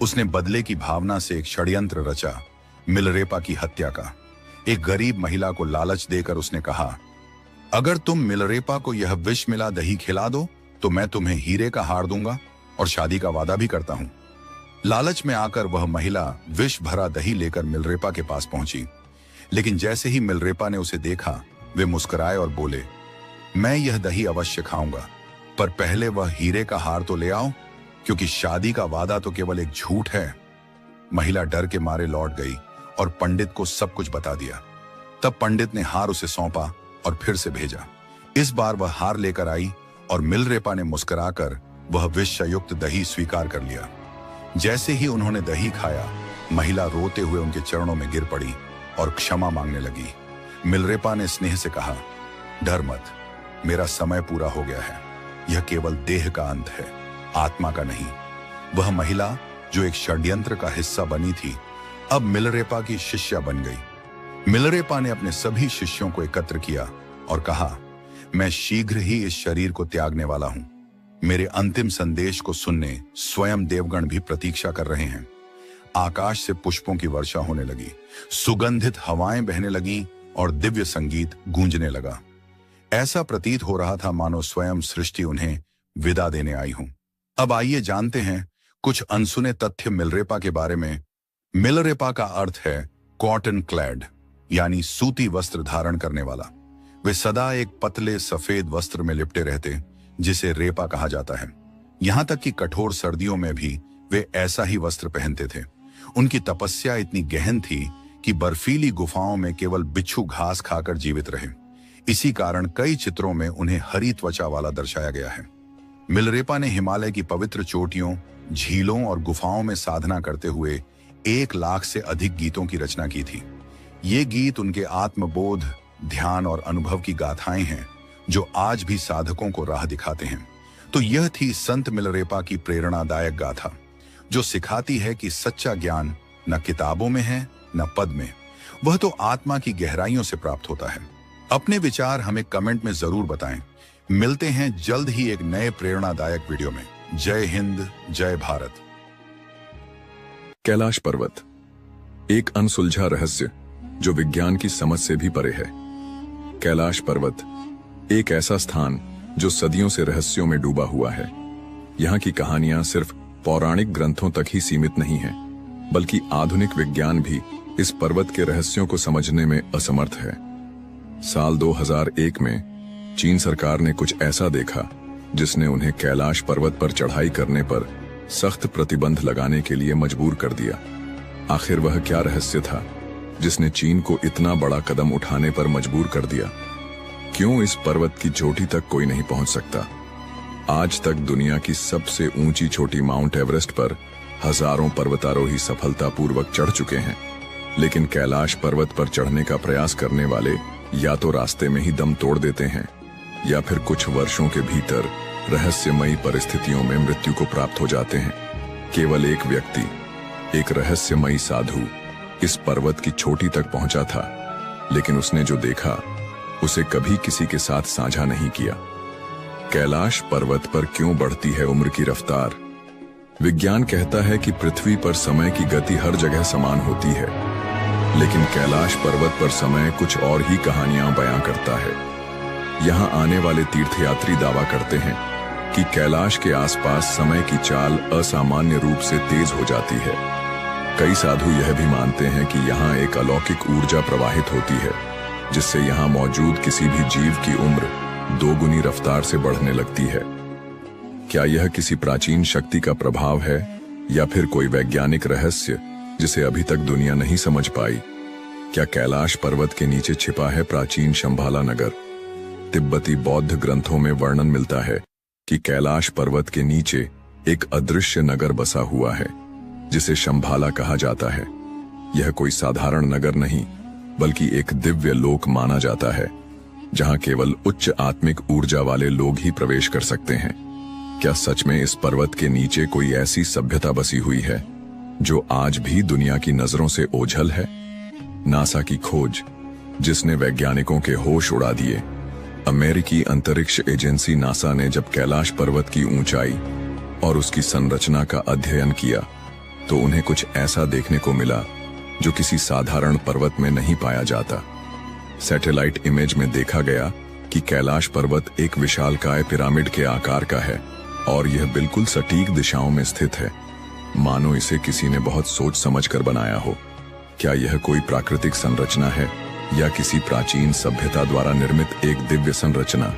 उसने बदले की भावना से एक षड्यंत्र रचा, मिलारेपा की हत्या का। एक गरीब महिला को लालच देकर उसने कहा, अगर तुम मिलारेपा को यह विष मिला दही खिला दो तो मैं तुम्हें हीरे का हार दूंगा और शादी का वादा भी करता हूं। लालच में आकर वह महिला विष भरा दही लेकर मिलारेपा के पास पहुंची, लेकिन जैसे ही मिलारेपा ने उसे देखा, वे मुस्कुराए और बोले, मैं यह दही अवश्य खाऊंगा, पर पहले वह हीरे का हार तो ले आओ, क्योंकि शादी का वादा तो केवल एक झूठ है। महिला डर के मारे लौट गई और पंडित को सब कुछ बता दिया। तब पंडित ने हार उसे सौंपा और फिर से भेजा। इस बार वह हार लेकर आई और मिलारेपा ने मुस्कुराकर वह विषयुक्त दही स्वीकार कर लिया। जैसे ही उन्होंने दही खाया, महिला रोते हुए उनके चरणों में गिर पड़ी और क्षमा मांगने लगी। मिलारेपा ने स्नेह से कहा, डर मत, मेरा समय पूरा हो गया है। यह केवल देह का अंत है, आत्मा का नहीं। वह महिला जो एक षड्यंत्र का हिस्सा बनी थी, अब मिलारेपा की शिष्या बन गई। मिलारेपा ने अपने सभी शिष्यों को एकत्र किया और कहा, मैं शीघ्र ही इस शरीर को त्यागने वाला हूं। मेरे अंतिम संदेश को सुनने स्वयं देवगण भी प्रतीक्षा कर रहे हैं। आकाश से पुष्पों की वर्षा होने लगी, सुगंधित हवाएं बहने लगीं और दिव्य संगीत गूंजने लगा। ऐसा प्रतीत हो रहा था मानो स्वयं सृष्टि उन्हें विदा देने आई हो। अब आइए जानते हैं कुछ अनसुने तथ्य मिलारेपा के बारे में। मिलारेपा का अर्थ है कॉटन क्लैड, यानी सूती वस्त्र धारण करने वाला। वे सदा एक पतले सफेद वस्त्र में लिपटे रहते, जिसे रेपा कहा जाता है। यहां तक कि कठोर सर्दियों में भी वे ऐसा ही वस्त्र पहनते थे। उनकी तपस्या इतनी गहन थी कि बर्फीली गुफाओं में केवल बिच्छू घास खाकर जीवित रहे। इसी कारण कई चित्रों में उन्हें हरी त्वचा वाला दर्शाया गया है। मिलारेपा ने हिमालय की पवित्र चोटियों, झीलों और गुफाओं में साधना करते हुए 1 लाख से अधिक गीतों की रचना की थी। ये गीत उनके आत्मबोध, ध्यान और अनुभव की गाथाएं हैं, जो आज भी साधकों को राह दिखाते हैं। तो यह थी संत मिलारेपा की प्रेरणादायक गाथा, जो सिखाती है कि सच्चा ज्ञान न किताबों में है न पद में, वह तो आत्मा की गहराइयों से प्राप्त होता है। अपने विचार हमें कमेंट में जरूर बताएं। मिलते हैं जल्द ही एक नए प्रेरणादायक वीडियो में। जय हिंद, जय भारत। कैलाश पर्वत एक अनसुलझा रहस्य जो विज्ञान की समझ से भी परे है। कैलाश पर्वत, एक ऐसा स्थान जो सदियों से रहस्यों में डूबा हुआ है। यहाँ की कहानियां सिर्फ पौराणिक ग्रंथों तक ही सीमित नहीं हैं, बल्कि आधुनिक विज्ञान भी इस पर्वत के रहस्यों को समझने में असमर्थ है। साल 2001 में चीन सरकार ने कुछ ऐसा देखा जिसने उन्हें कैलाश पर्वत पर चढ़ाई करने पर सख्त प्रतिबंध लगाने के लिए मजबूर कर दिया। आखिर वह क्या रहस्य था जिसने चीन को इतना बड़ा कदम उठाने पर मजबूर कर दिया? क्यों इस पर्वत की चोटी तक कोई नहीं पहुंच सकता? आज तक दुनिया की सबसे ऊंची चोटी माउंट एवरेस्ट पर हजारों पर्वतारोही सफलतापूर्वक चढ़ चुके हैं, लेकिन कैलाश पर्वत पर चढ़ने का प्रयास करने वाले या तो रास्ते में ही दम तोड़ देते हैं या फिर कुछ वर्षों के भीतर रहस्यमयी परिस्थितियों में मृत्यु को प्राप्त हो जाते हैं। केवल एक व्यक्ति, एक रहस्यमयी साधु इस पर्वत की चोटी तक पहुंचा था, लेकिन उसने जो देखा उसे कभी किसी के साथ साझा नहीं किया। कैलाश पर्वत पर क्यों बढ़ती है उम्र की रफ्तार? विज्ञान कहता है कि पृथ्वी पर समय की गति हर जगह समान होती है, लेकिन कैलाश पर्वत पर समय कुछ और ही कहानियां बयां करता है। यहां आने वाले तीर्थयात्री दावा करते हैं कि कैलाश के आसपास समय की चाल असामान्य रूप से तेज हो जाती है। कई साधु यह भी मानते हैं कि यहाँ एक अलौकिक ऊर्जा प्रवाहित होती है, जिससे यहाँ मौजूद किसी भी जीव की उम्र दोगुनी रफ्तार से बढ़ने लगती है। क्या यह किसी प्राचीन शक्ति का प्रभाव है या फिर कोई वैज्ञानिक रहस्य जिसे अभी तक दुनिया नहीं समझ पाई? क्या कैलाश पर्वत के नीचे छिपा है प्राचीन शंभाला नगर? तिब्बती बौद्ध ग्रंथों में वर्णन मिलता है कि कैलाश पर्वत के नीचे एक अदृश्य नगर बसा हुआ है जिसे शंभाला कहा जाता है। यह कोई साधारण नगर नहीं, बल्कि एक दिव्य लोक माना जाता है, जहां केवल उच्च आत्मिक ऊर्जा वाले लोग ही प्रवेश कर सकते हैं। क्या सच में इस पर्वत के नीचे कोई ऐसी सभ्यता बसी हुई है जो आज भी दुनिया की नजरों से ओझल है? नासा की खोज जिसने वैज्ञानिकों के होश उड़ा दिए। अमेरिकी अंतरिक्ष एजेंसी नासा ने जब कैलाश पर्वत की ऊंचाई और उसकी संरचना का अध्ययन किया तो उन्हें कुछ ऐसा देखने को मिला जो किसी साधारण पर्वत में नहीं पाया जाता। सैटेलाइट इमेज में देखा गया कि कैलाश पर्वत एक विशालकाय पिरामिड के आकार का है और यह बिल्कुल सटीक दिशाओं में स्थित है, मानो इसे किसी ने बहुत सोच समझकर बनाया हो। क्या यह कोई प्राकृतिक संरचना है या किसी प्राचीन सभ्यता द्वारा निर्मित एक दिव्य संरचना?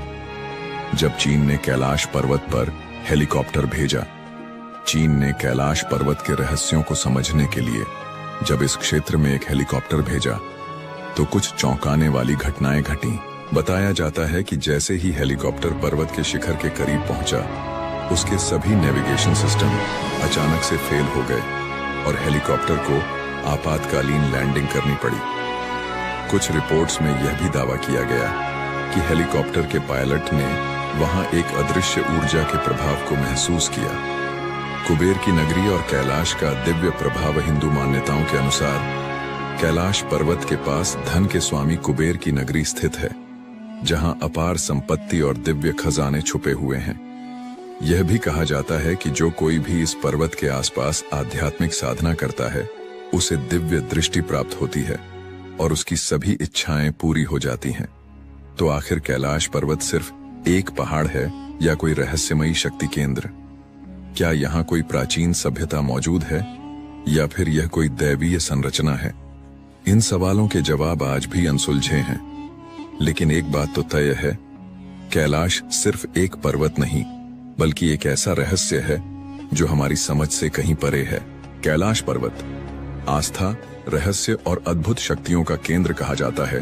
जब चीन ने कैलाश पर्वत पर हेलीकॉप्टर भेजा, चीन ने कैलाश पर्वत के रहस्यों को समझने के लिए जब इस क्षेत्र में एक हेलीकॉप्टर भेजा तो कुछ चौंकाने वाली घटनाएं घटीं। बताया जाता है कि जैसे ही हेलीकॉप्टर पर्वत के शिखर के करीब पहुंचा, उसके सभी नेविगेशन सिस्टम अचानक से फेल हो गए और हेलीकॉप्टर को आपातकालीन लैंडिंग करनी पड़ी। कुछ रिपोर्ट्स में यह भी दावा किया गया कि हेलीकॉप्टर के पायलट ने वहां एक अदृश्य ऊर्जा के प्रभाव को महसूस किया। कुबेर की नगरी और कैलाश का दिव्य प्रभाव। हिंदू मान्यताओं के अनुसार कैलाश पर्वत के पास धन के स्वामी कुबेर की नगरी स्थित है, जहां अपार संपत्ति और दिव्य खजाने छुपे हुए हैं। यह भी कहा जाता है कि जो कोई भी इस पर्वत के आसपास आध्यात्मिक साधना करता है, उसे दिव्य दृष्टि प्राप्त होती है और उसकी सभी इच्छाएं पूरी हो जाती हैं। तो आखिर कैलाश पर्वत सिर्फ एक पहाड़ है या कोई रहस्यमयी शक्ति केंद्र? क्या यहाँ कोई प्राचीन सभ्यता मौजूद है या फिर यह कोई दैवीय संरचना है? इन सवालों के जवाब आज भी अनसुलझे हैं, लेकिन एक बात तो तय है, कैलाश सिर्फ एक पर्वत नहीं, बल्कि एक ऐसा रहस्य है जो हमारी समझ से कहीं परे है। कैलाश पर्वत आस्था, रहस्य और अद्भुत शक्तियों का केंद्र कहा जाता है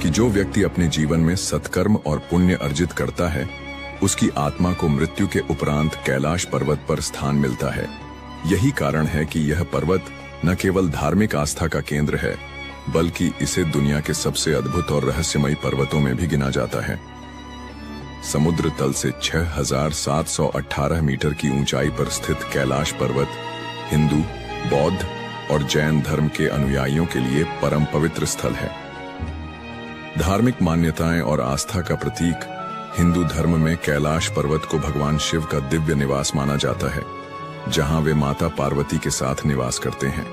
कि जो व्यक्ति अपने जीवन में सत्कर्म और पुण्य अर्जित करता है, उसकी आत्मा को मृत्यु के उपरांत कैलाश पर्वत पर स्थान मिलता है। यही कारण है कि यह पर्वत न केवल धार्मिक आस्था का केंद्र है, बल्कि इसे दुनिया के सबसे अद्भुत और रहस्यमयी पर्वतों में भी गिना जाता है। समुद्र तल से 6,718 मीटर की ऊंचाई पर स्थित कैलाश पर्वत हिंदू, बौद्ध और जैन धर्म के अनुयायियों के लिए परम पवित्र स्थल है। धार्मिक मान्यताएं और आस्था का प्रतीक हिंदू धर्म में कैलाश पर्वत को भगवान शिव का दिव्य निवास माना जाता है, जहां वे माता पार्वती के साथ निवास करते हैं।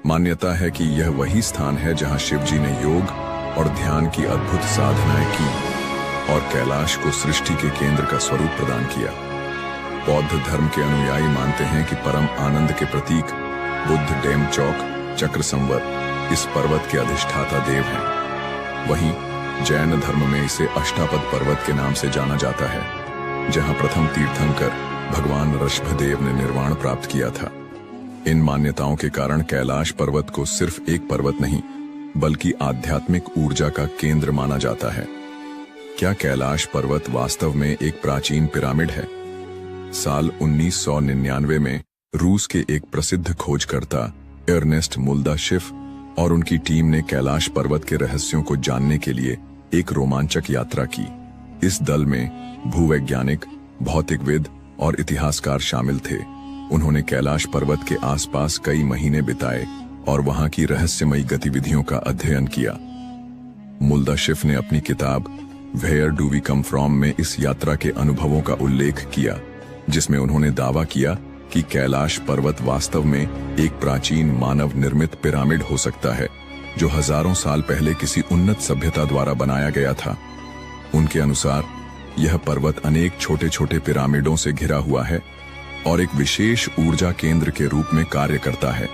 मान्यता है कि यह वही स्थान है जहां शिवजी ने योग और ध्यान की अद्भुत साधनाएं की और कैलाश को सृष्टि के केंद्र का स्वरूप प्रदान किया। बौद्ध धर्म के अनुयायी मानते हैं कि परम आनंद के प्रतीक बुद्ध डेमचौक चक्र संवर इस पर्वत के अधिष्ठाता देव हैं। वहीं जैन धर्म में इसे अष्टापद पर्वत के नाम से जाना जाता है, जहां प्रथम तीर्थंकर भगवान ऋषभदेव ने निर्वाण प्राप्त किया था। इन मान्यताओं के कारण कैलाश पर्वत को सिर्फ एक पर्वत नहीं बल्कि आध्यात्मिक ऊर्जा का केंद्र माना जाता है। क्या कैलाश पर्वत वास्तव में एक प्राचीन पिरामिड है? साल 1999 में रूस के एक प्रसिद्ध खोजकर्ता अर्नेस्ट मुल्दाशिफ और उनकी टीम ने कैलाश पर्वत के रहस्यों को जानने के लिए एक रोमांचक यात्रा की। इस दल में भूवैज्ञानिक, भौतिकविद और इतिहासकार शामिल थे। उन्होंने कैलाश पर्वत के आसपास कई महीने बिताए और वहां की रहस्यमयी गतिविधियों का अध्ययन किया। मुल्दाशिफ ने अपनी किताब where do we come from में इस यात्रा के अनुभवों का उल्लेख किया, जिसमें उन्होंने दावा किया कि कैलाश पर्वत वास्तव में एक प्राचीन मानव निर्मित पिरामिड हो सकता है, जो हजारों साल पहले किसी उन्नत सभ्यता द्वारा बनाया गया था। उनके अनुसार यह पर्वत अनेक छोटे छोटे पिरामिडों से घिरा हुआ है और एक विशेष ऊर्जा केंद्र के रूप में कार्य करता है।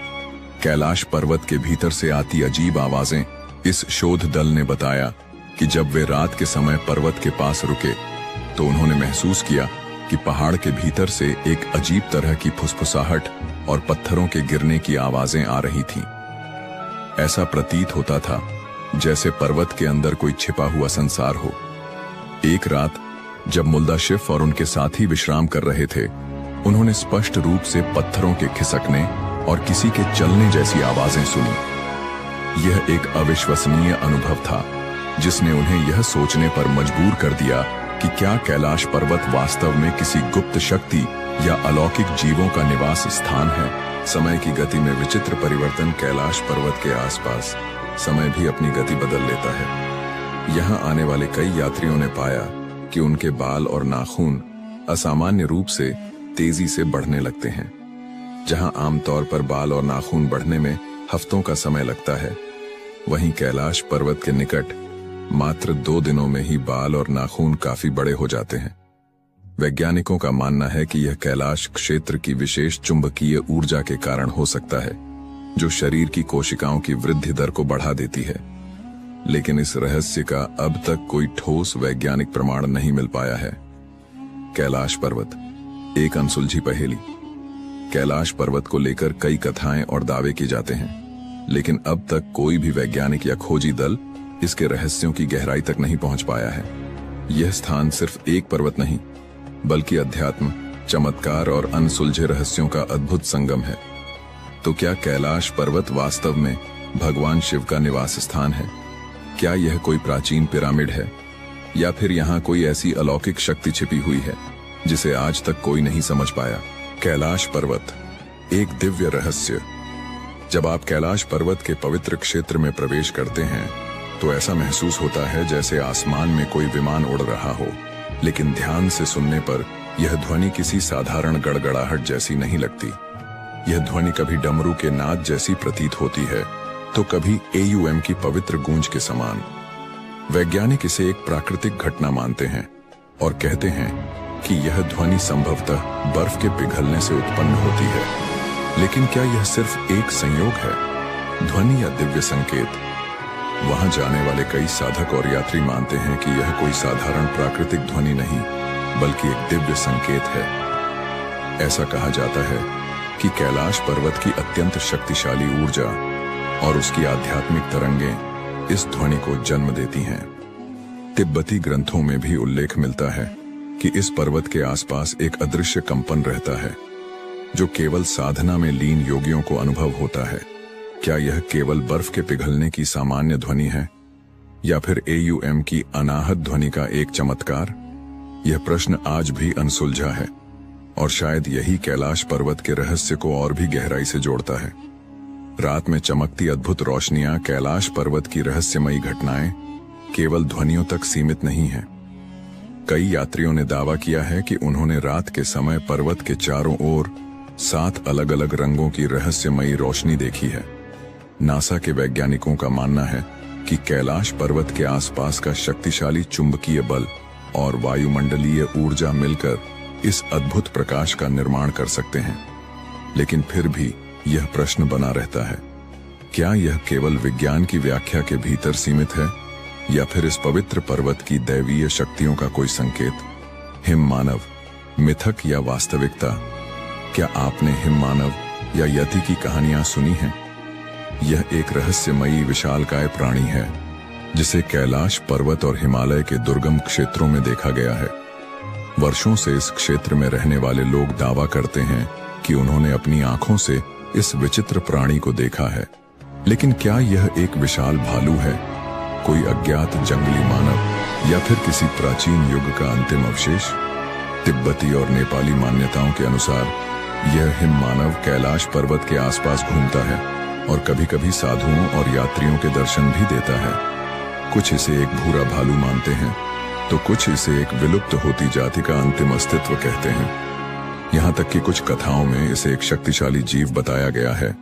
कैलाश पर्वत के भीतर से आती अजीब आवाजें। इस शोध दल ने बताया कि जब वे रात के समय पर्वत के पास रुके तो उन्होंने महसूस किया कि पहाड़ के भीतर से एक अजीब तरह की फुसफुसाहट और पत्थरों के गिरने की आवाजें आ रही थीं। ऐसा प्रतीत होता था जैसे पर्वत के अंदर कोई छिपा हुआ संसार हो। एक रात जब मुल्दाशिफ और उनके साथी विश्राम कर रहे थे, उन्होंने स्पष्ट रूप से पत्थरों के खिसकने और किसी के चलने जैसी आवाजें सुनी। यह एक अविश्वसनीय अनुभव था जिसने उन्हें यह सोचने पर मजबूर कर दिया कि क्या कैलाश पर्वत वास्तव में किसी गुप्त शक्ति या अलौकिक जीवों का निवास स्थान है। समय की गति में विचित्र परिवर्तन। कैलाश पर्वत के आसपास समय भी अपनी गति बदल लेता है। यहाँ आने वाले कई यात्रियों ने पाया कि उनके बाल और नाखून असामान्य रूप से तेजी से बढ़ने लगते हैं। जहां आमतौर पर बाल और नाखून बढ़ने में हफ्तों का समय लगता है, वहीं कैलाश पर्वत के निकट मात्र 2 दिनों में ही बाल और नाखून काफी बड़े हो जाते हैं। वैज्ञानिकों का मानना है कि यह कैलाश क्षेत्र की विशेष चुंबकीय ऊर्जा के कारण हो सकता है, जो शरीर की कोशिकाओं की वृद्धि दर को बढ़ा देती है। लेकिन इस रहस्य का अब तक कोई ठोस वैज्ञानिक प्रमाण नहीं मिल पाया है। कैलाश पर्वत एक अनसुलझी पहेली। कैलाश पर्वत को लेकर कई कथाएं और दावे किए जाते हैं, लेकिन अब तक कोई भी वैज्ञानिक या खोजी दल इसके रहस्यों की गहराई तक नहीं पहुंच पाया है। यह स्थान सिर्फ एक पर्वत नहीं, बल्कि अध्यात्म, चमत्कार और अनसुलझे रहस्यों का अद्भुत संगम है। तो क्या कैलाश पर्वत वास्तव में भगवान शिव का निवास स्थान है? क्या यह कोई प्राचीन पिरामिड है, या फिर यहाँ कोई ऐसी अलौकिक शक्ति छिपी हुई है जिसे आज तक कोई नहीं समझ पाया? कैलाश पर्वत एक दिव्य रहस्य। जब आप कैलाश पर्वत के पवित्र क्षेत्र में प्रवेश करते हैं तो ऐसा महसूस होता है जैसे आसमान में कोई विमान उड़ रहा हो। लेकिन ध्यान से सुनने पर यह ध्वनि किसी साधारण गड़गड़ाहट जैसी नहीं लगती। यह ध्वनि कभी डमरू के नाद जैसी प्रतीत होती है तो कभी AUM की पवित्र गूंज के समान। वैज्ञानिक इसे एक प्राकृतिक घटना मानते हैं और कहते हैं कि यह ध्वनि संभवतः बर्फ के पिघलने से उत्पन्न होती है। लेकिन क्या यह सिर्फ एक संयोग है, ध्वनि या दिव्य संकेत? वहां जाने वाले कई साधक और यात्री मानते हैं कि यह कोई साधारण प्राकृतिक ध्वनि नहीं, बल्कि एक दिव्य संकेत है। ऐसा कहा जाता है कि कैलाश पर्वत की अत्यंत शक्तिशाली ऊर्जा और उसकी आध्यात्मिक तरंगें इस ध्वनि को जन्म देती हैं। तिब्बती ग्रंथों में भी उल्लेख मिलता है कि इस पर्वत के आसपास एक अदृश्य कंपन रहता है, जो केवल साधना में लीन योगियों को अनुभव होता है। क्या यह केवल बर्फ के पिघलने की सामान्य ध्वनि है, या फिर AUM की अनाहत ध्वनि का एक चमत्कार? यह प्रश्न आज भी अनसुलझा है और शायद यही कैलाश पर्वत के रहस्य को और भी गहराई से जोड़ता है। रात में चमकती अद्भुत रोशनियां, कैलाश पर्वत की रहस्यमयी घटनाएं केवल ध्वनियों तक सीमित नहीं हैं। कई यात्रियों ने दावा किया है कि उन्होंने रात के समय पर्वत के चारों ओर 7 अलग अलग रंगों की रहस्यमयी रोशनी देखी है। नासा के वैज्ञानिकों का मानना है कि कैलाश पर्वत के आसपास का शक्तिशाली चुंबकीय बल और वायुमंडलीय ऊर्जा मिलकर इस अद्भुत प्रकाश का निर्माण कर सकते हैं। लेकिन फिर भी यह प्रश्न बना रहता है, क्या यह केवल विज्ञान की व्याख्या के भीतर सीमित है या फिर इस पवित्र पर्वत की दैवीय शक्तियों का कोई संकेत? हिम मानव, मिथक या वास्तविकता? क्या आपने हिम मानव या यति की कहानियां सुनी हैं? यह एक रहस्यमयी विशालकाय प्राणी है जिसे कैलाश पर्वत और हिमालय के दुर्गम क्षेत्रों में देखा गया है। वर्षों से इस क्षेत्र में रहने वाले लोग दावा करते हैं कि उन्होंने अपनी आंखों से इस विचित्र प्राणी को देखा है। लेकिन क्या यह एक विशाल भालू है, कोई अज्ञात जंगली मानव या फिर किसी प्राचीन युग का अंतिम अवशेष? तिब्बती और नेपाली मान्यताओं के अनुसार यह हिम मानव कैलाश पर्वत के आसपास घूमता है और कभी-कभी साधुओं और यात्रियों के दर्शन भी देता है। कुछ इसे एक भूरा भालू मानते हैं तो कुछ इसे एक विलुप्त होती जाति का अंतिम अस्तित्व कहते हैं। यहाँ तक कि कुछ कथाओं में इसे एक शक्तिशाली जीव बताया गया है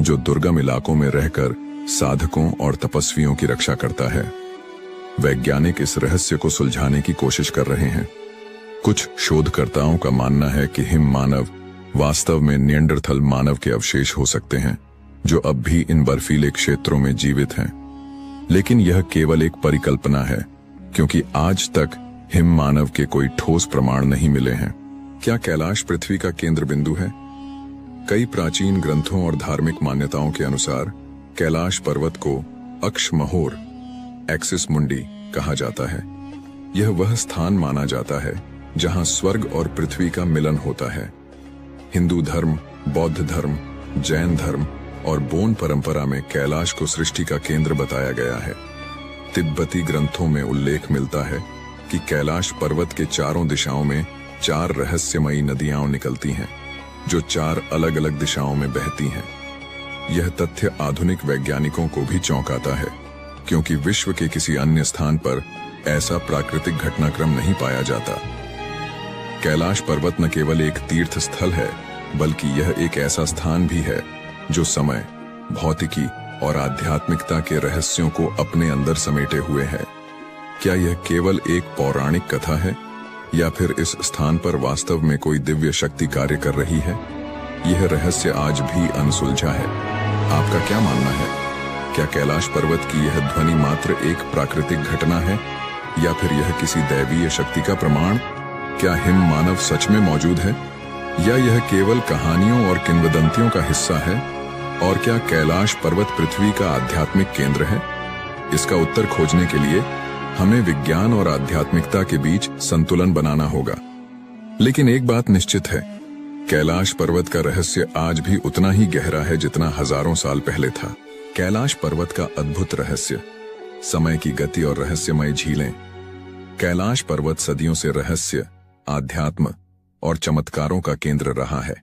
जो दुर्गम इलाकों में रहकर साधकों और तपस्वियों की रक्षा करता है। वैज्ञानिक इस रहस्य को सुलझाने की कोशिश कर रहे हैं। कुछ शोधकर्ताओं का मानना है कि हिम मानव वास्तव में निएंडरथल मानव के अवशेष हो सकते हैं जो अब भी इन बर्फीले क्षेत्रों में जीवित हैं। लेकिन यह केवल एक परिकल्पना है क्योंकि आज तक हिम मानव के कोई ठोस प्रमाण नहीं मिले हैं। क्या कैलाश पृथ्वी का केंद्र बिंदु है? कई प्राचीन ग्रंथों और धार्मिक मान्यताओं के अनुसार कैलाश पर्वत को अक्षमहोर, एक्सिस मुंडी कहा जाता है। यह वह स्थान माना जाता है जहां स्वर्ग और पृथ्वी का मिलन होता है। हिंदू धर्म, बौद्ध धर्म, जैन धर्म और बोन परंपरा में कैलाश को सृष्टि का केंद्र बताया गया है। तिब्बती ग्रंथों में उल्लेख मिलता है कि कैलाश पर्वत के चारों दिशाओं में 4 रहस्यमयी नदियां निकलती हैं जो 4 अलग-अलग दिशाओं में बहती हैं। यह तथ्य आधुनिक वैज्ञानिकों को भी चौंकाता है क्योंकि विश्व के किसी अन्य स्थान पर ऐसा प्राकृतिक घटनाक्रम नहीं पाया जाता। कैलाश पर्वत न केवल एक तीर्थ स्थल है बल्कि यह एक ऐसा स्थान भी है जो समय, भौतिकी और आध्यात्मिकता के रहस्यों को अपने अंदर समेटे हुए है। क्या यह केवल एक पौराणिक कथा है या फिर इस स्थान पर वास्तव में कोई दिव्य शक्ति कार्य कर रही है? यह रहस्य आज भी अनसुलझा है। आपका क्या मानना है? क्या कैलाश पर्वत की यह ध्वनि मात्र एक प्राकृतिक घटना है या फिर यह किसी दैवीय शक्ति का प्रमाण? क्या हिम मानव सच में मौजूद है या यह केवल कहानियों और किंवदंतियों का हिस्सा है? और क्या कैलाश पर्वत पृथ्वी का आध्यात्मिक केंद्र है? इसका उत्तर खोजने के लिए हमें विज्ञान और आध्यात्मिकता के बीच संतुलन बनाना होगा। लेकिन एक बात निश्चित है, कैलाश पर्वत का रहस्य आज भी उतना ही गहरा है जितना हजारों साल पहले था। कैलाश पर्वत का अद्भुत रहस्य, समय की गति और रहस्यमय झीलें। कैलाश पर्वत सदियों से रहस्य, आध्यात्म और चमत्कारों का केंद्र रहा है।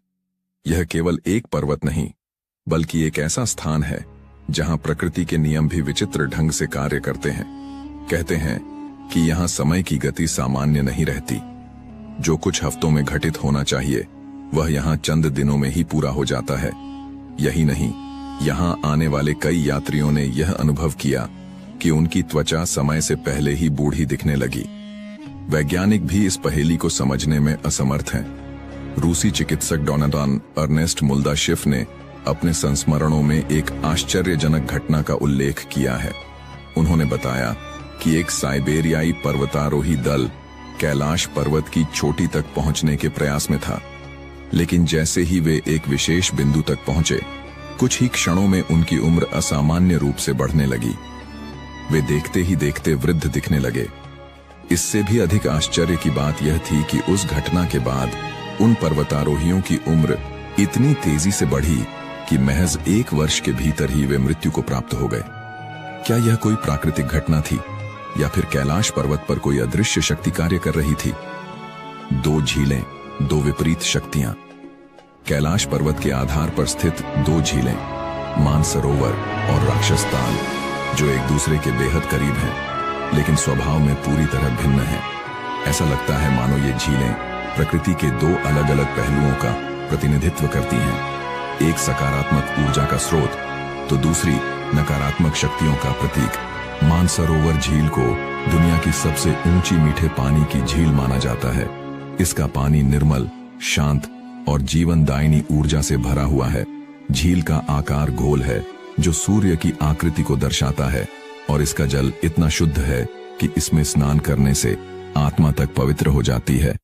यह केवल एक पर्वत नहीं बल्कि एक ऐसा स्थान है जहां प्रकृति के नियम भी विचित्र ढंग से कार्य करते हैं। कहते हैं कि यहां समय की गति सामान्य नहीं रहती। जो कुछ हफ्तों में घटित होना चाहिए वह यहां चंद दिनों में ही पूरा हो जाता है। यही नहीं, यहां आने वाले कई यात्रियों ने यह अनुभव किया कि उनकी त्वचा समय से पहले ही बूढ़ी दिखने लगी। वैज्ञानिक भी इस पहेली को समझने में असमर्थ हैं। रूसी चिकित्सक डोनाल्ड अर्नेस्ट मुल्दाशिफ ने अपने संस्मरणों में एक आश्चर्यजनक घटना का उल्लेख किया है। उन्होंने बताया कि एक साइबेरियाई पर्वतारोही दल कैलाश पर्वत की चोटी तक पहुंचने के प्रयास में था, लेकिन जैसे ही वे एक विशेष बिंदु तक पहुंचे, कुछ ही क्षणों में उनकी उम्र असामान्य रूप से बढ़ने लगी। वे देखते ही देखते वृद्ध दिखने लगे। इससे भी अधिक आश्चर्य की बात यह थी कि उस घटना के बाद उन पर्वतारोहियों की उम्र इतनी तेजी से बढ़ी कि महज 1 वर्ष के भीतर ही वे मृत्यु को प्राप्त हो गए। क्या यह कोई प्राकृतिक घटना थी या फिर कैलाश पर्वत पर कोई अदृश्य शक्ति कार्य कर रही थी? 2 झीलें, 2 विपरीत शक्तियां। कैलाश पर्वत के आधार पर स्थित 2 झीलें, मानसरोवर और राक्षस ताल, जो एक दूसरे के बेहद करीब हैं, लेकिन स्वभाव में पूरी तरह भिन्न हैं। ऐसा लगता है मानो ये झीलें प्रकृति के 2 अलग अलग पहलुओं का प्रतिनिधित्व करती हैं। एक सकारात्मक ऊर्जा का स्रोत तो दूसरी नकारात्मक शक्तियों का प्रतीक। मानसरोवर झील को दुनिया की सबसे ऊंची मीठे पानी की झील माना जाता है। इसका पानी निर्मल, शांत और जीवनदायिनी ऊर्जा से भरा हुआ है। झील का आकार गोल है जो सूर्य की आकृति को दर्शाता है और इसका जल इतना शुद्ध है कि इसमें स्नान करने से आत्मा तक पवित्र हो जाती है।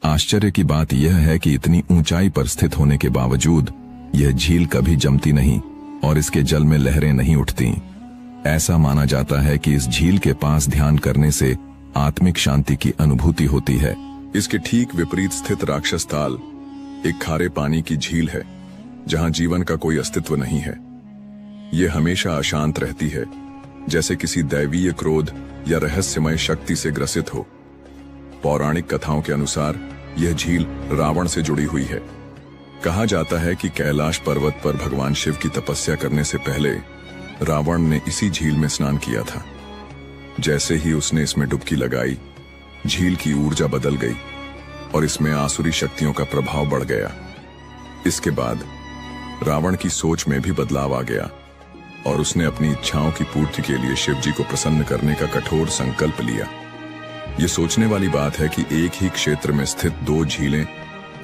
आश्चर्य की बात यह है कि इतनी ऊंचाई पर स्थित होने के बावजूद यह झील कभी जमती नहीं और इसके जल में लहरें नहीं उठती। ऐसा माना जाता है कि इस झील के पास ध्यान करने से आत्मिक शांति की अनुभूति होती है। इसके ठीक विपरीत स्थित राक्षस ताल एक खारे पानी की झील है जहां जीवन का कोई अस्तित्व नहीं है। यह हमेशा अशांत रहती है, जैसे किसी दैवीय क्रोध या रहस्यमय शक्ति से ग्रसित हो। पौराणिक कथाओं के अनुसार यह झील रावण से जुड़ी हुई है। कहा जाता है कि कैलाश पर्वत पर भगवान शिव की तपस्या करने से पहले रावण ने इसी झील में स्नान किया था। जैसे ही उसने इसमें डुबकी लगाई, झील की ऊर्जा बदल गई और इसमें आसुरी शक्तियों का प्रभाव बढ़ गया। इसके बाद रावण की सोच में भी बदलाव आ गया और उसने अपनी इच्छाओं की पूर्ति के लिए शिव जी को प्रसन्न करने का कठोर संकल्प लिया। ये सोचने वाली बात है कि एक ही क्षेत्र में स्थित दो झीलें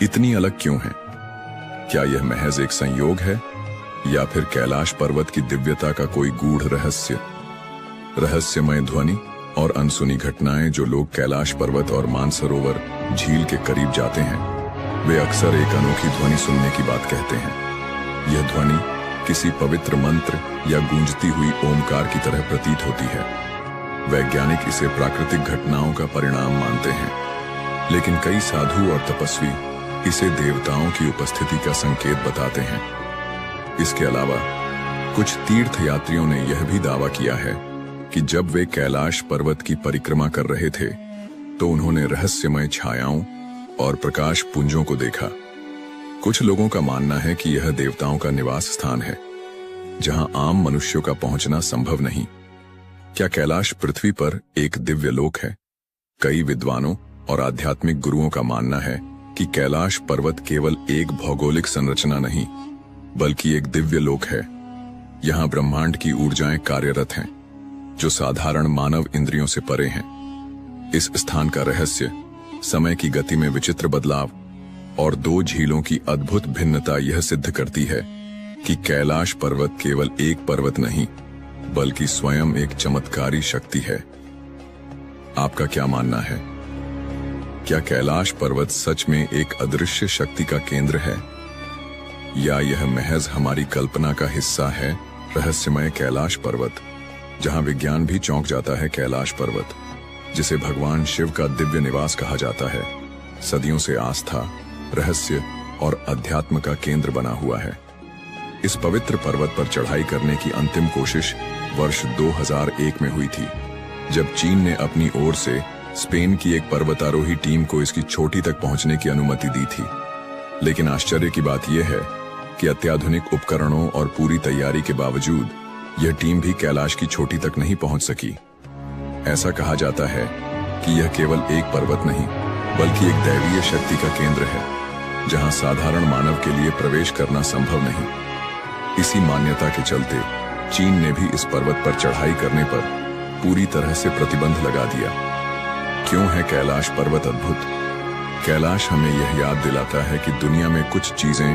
इतनी अलग क्यों हैं? क्या यह महज एक संयोग है या फिर कैलाश पर्वत की दिव्यता का कोई गूढ़ रहस्य? रहस्यमय ध्वनि और अनसुनी घटनाएं जो लोग कैलाश पर्वत और मानसरोवर झील के करीब जाते हैं, वे अक्सर एक अनोखी ध्वनि सुनने की बात कहते हैं। यह ध्वनि किसी पवित्र मंत्र या गूंजती हुई ओमकार की तरह प्रतीत होती है। वैज्ञानिक इसे प्राकृतिक घटनाओं का परिणाम मानते हैं, लेकिन कई साधु और तपस्वी इसे देवताओं की उपस्थिति का संकेत बताते हैं। इसके अलावा कुछ तीर्थयात्रियों ने यह भी दावा किया है कि जब वे कैलाश पर्वत की परिक्रमा कर रहे थे तो उन्होंने रहस्यमय छायाओं और प्रकाश पुंजों को देखा। कुछ लोगों का मानना है कि यह देवताओं का निवास स्थान है, जहां आम मनुष्यों का पहुंचना संभव नहीं। क्या कैलाश पृथ्वी पर एक दिव्य लोक है? कई विद्वानों और आध्यात्मिक गुरुओं का मानना है कि कैलाश पर्वत केवल एक भौगोलिक संरचना नहीं, बल्कि एक दिव्य लोक है। यहाँ ब्रह्मांड की ऊर्जाएं कार्यरत हैं, जो साधारण मानव इंद्रियों से परे हैं। इस स्थान का रहस्य समय की गति में विचित्र बदलाव और दो झीलों की अद्भुत भिन्नता यह सिद्ध करती है कि कैलाश पर्वत केवल एक पर्वत नहीं, बल्कि स्वयं एक चमत्कारी शक्ति है। आपका क्या मानना है? क्या कैलाश पर्वत सच में एक अदृश्य शक्ति का केंद्र है, या यह महज हमारी कल्पना का हिस्सा है? रहस्यमय कैलाश पर्वत, जहां विज्ञान भी चौंक जाता है। कैलाश पर्वत, जिसे भगवान शिव का दिव्य निवास कहा जाता है, सदियों से आस्था, रहस्य और अध्यात्म का केंद्र बना हुआ है। इस पवित्र पर्वत पर चढ़ाई करने की अंतिम कोशिश वर्ष 2001 में हुई थी, जब चीन ने अपनी ओर से स्पेन की एक पर्वतारोही टीम को इसकी चोटी तक पहुंचने की अनुमति दी थी। लेकिन आश्चर्य की बात यह है कि अत्याधुनिक उपकरणों और पूरी तैयारी के बावजूद यह टीम भी कैलाश की चोटी तक नहीं पहुंच सकी। ऐसा कहा जाता है कि यह केवल एक पर्वत नहीं, बल्कि एक दैवीय शक्ति का केंद्र है, जहां साधारण मानव के लिए प्रवेश करना संभव नहीं। इसी मान्यता के चलते चीन ने भी इस पर्वत पर चढ़ाई करने पर पूरी तरह से प्रतिबंध लगा दिया। क्यों है कैलाश पर्वत अद्भुत? कैलाश हमें यह याद दिलाता है कि दुनिया में कुछ चीजें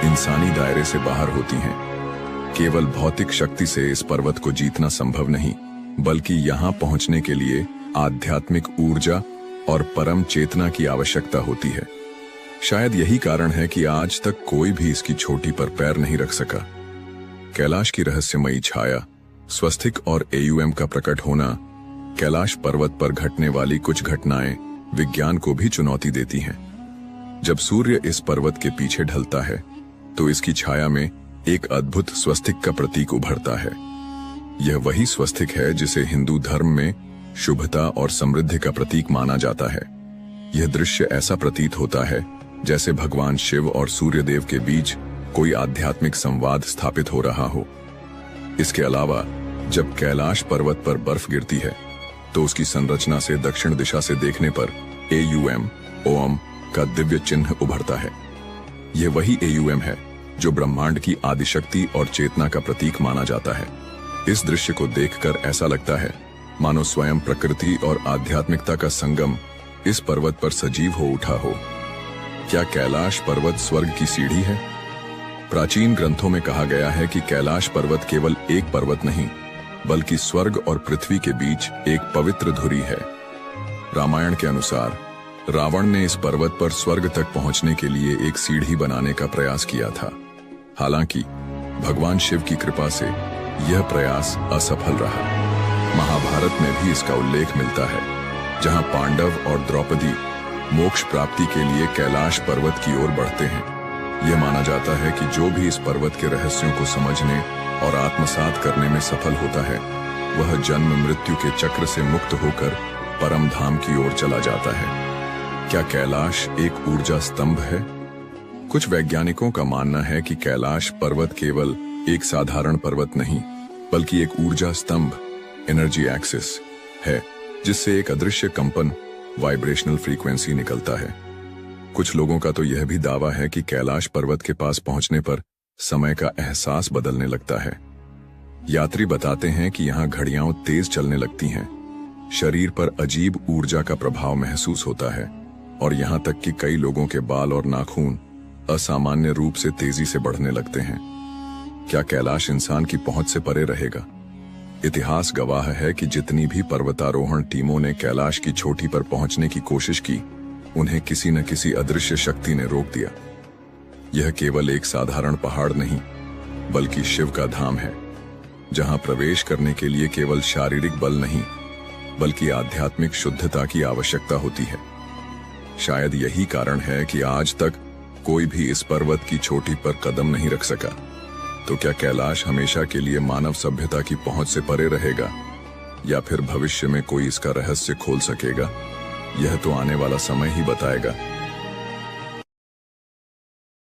इंसानी दायरे से बाहर होती हैं। केवल भौतिक शक्ति से इस पर्वत को जीतना संभव नहीं, बल्कि यहाँ पहुंचने के लिए आध्यात्मिक ऊर्जा और परम चेतना की आवश्यकता होती है। शायद यही कारण है कि आज तक कोई भी इसकी चोटी पर पैर नहीं रख सका। कैलाश की रहस्यमयी छाया, स्वस्तिक और AUM का प्रकट होना, कैलाश पर्वत पर घटने वाली कुछ घटनाएं विज्ञान को भी चुनौती देती हैं। जब सूर्य इस पर्वत के पीछे ढलता है तो इसकी छाया में एक अद्भुत स्वस्तिक का प्रतीक उभरता है। यह वही स्वस्तिक है जिसे हिंदू धर्म में शुभता और समृद्धि का प्रतीक माना जाता है। यह दृश्य ऐसा प्रतीत होता है जैसे भगवान शिव और सूर्यदेव के बीच कोई आध्यात्मिक संवाद स्थापित हो रहा हो। इसके अलावा जब कैलाश पर्वत पर बर्फ गिरती है तो उसकी संरचना से दक्षिण दिशा से देखने पर AUM, ओम का दिव्य चिन्ह उभरता है। यह वही AUM है जो ब्रह्मांड की आदिशक्ति और चेतना का प्रतीक माना जाता है। इस दृश्य को देखकर ऐसा लगता है मानो स्वयं प्रकृति और आध्यात्मिकता का संगम इस पर्वत पर सजीव हो उठा हो। क्या कैलाश पर्वत स्वर्ग की सीढ़ी है? प्राचीन ग्रंथों में कहा गया है कि कैलाश पर्वत केवल एक पर्वत नहीं, बल्कि स्वर्ग और पृथ्वी के बीच एक पवित्र धुरी है। रामायण के अनुसार रावण ने इस पर्वत पर स्वर्ग तक पहुंचने के लिए एक सीढ़ी बनाने का प्रयास किया था। हालांकि भगवान शिव की कृपा से यह प्रयास असफल रहा। महाभारत में भी इसका उल्लेख मिलता है, जहां पांडव और द्रौपदी मोक्ष प्राप्ति के लिए कैलाश पर्वत की ओर बढ़ते हैं। यह माना जाता है कि जो भी इस पर्वत के रहस्यों को समझने और आत्मसात करने में सफल होता है, वह जन्म मृत्यु के चक्र से मुक्त होकर परम धाम की ओर चला जाता है। क्या कैलाश एक ऊर्जा स्तंभ है? कुछ वैज्ञानिकों का मानना है कि कैलाश पर्वत केवल एक साधारण पर्वत नहीं, बल्कि एक ऊर्जा स्तंभ, एनर्जी एक्सिस है, जिससे एक अदृश्य कंपन, वाइब्रेशनल फ्रीक्वेंसी निकलता है। कुछ लोगों का तो यह भी दावा है कि कैलाश पर्वत के पास पहुंचने पर समय का एहसास बदलने लगता है। यात्री बताते हैं कि यहाँ घड़ियां तेज चलने लगती हैं, शरीर पर अजीब ऊर्जा का प्रभाव महसूस होता है और यहाँ तक कि कई लोगों के बाल और नाखून असामान्य रूप से तेजी से बढ़ने लगते हैं। क्या कैलाश इंसान की पहुंच से परे रहेगा? इतिहास गवाह है कि जितनी भी पर्वतारोहण टीमों ने कैलाश की चोटी पर पहुंचने की कोशिश की, उन्हें किसी न किसी अदृश्य शक्ति ने रोक दिया। यह केवल एक साधारण पहाड़ नहीं, बल्कि शिव का धाम है, जहां प्रवेश करने के लिए केवल शारीरिक बल नहीं, बल्कि आध्यात्मिक शुद्धता की आवश्यकता होती है। शायद यही कारण है कि आज तक कोई भी इस पर्वत की चोटी पर कदम नहीं रख सका। तो क्या कैलाश हमेशा के लिए मानव सभ्यता की पहुंच से परे रहेगा, या फिर भविष्य में कोई इसका रहस्य खोल सकेगा? यह तो आने वाला समय ही बताएगा।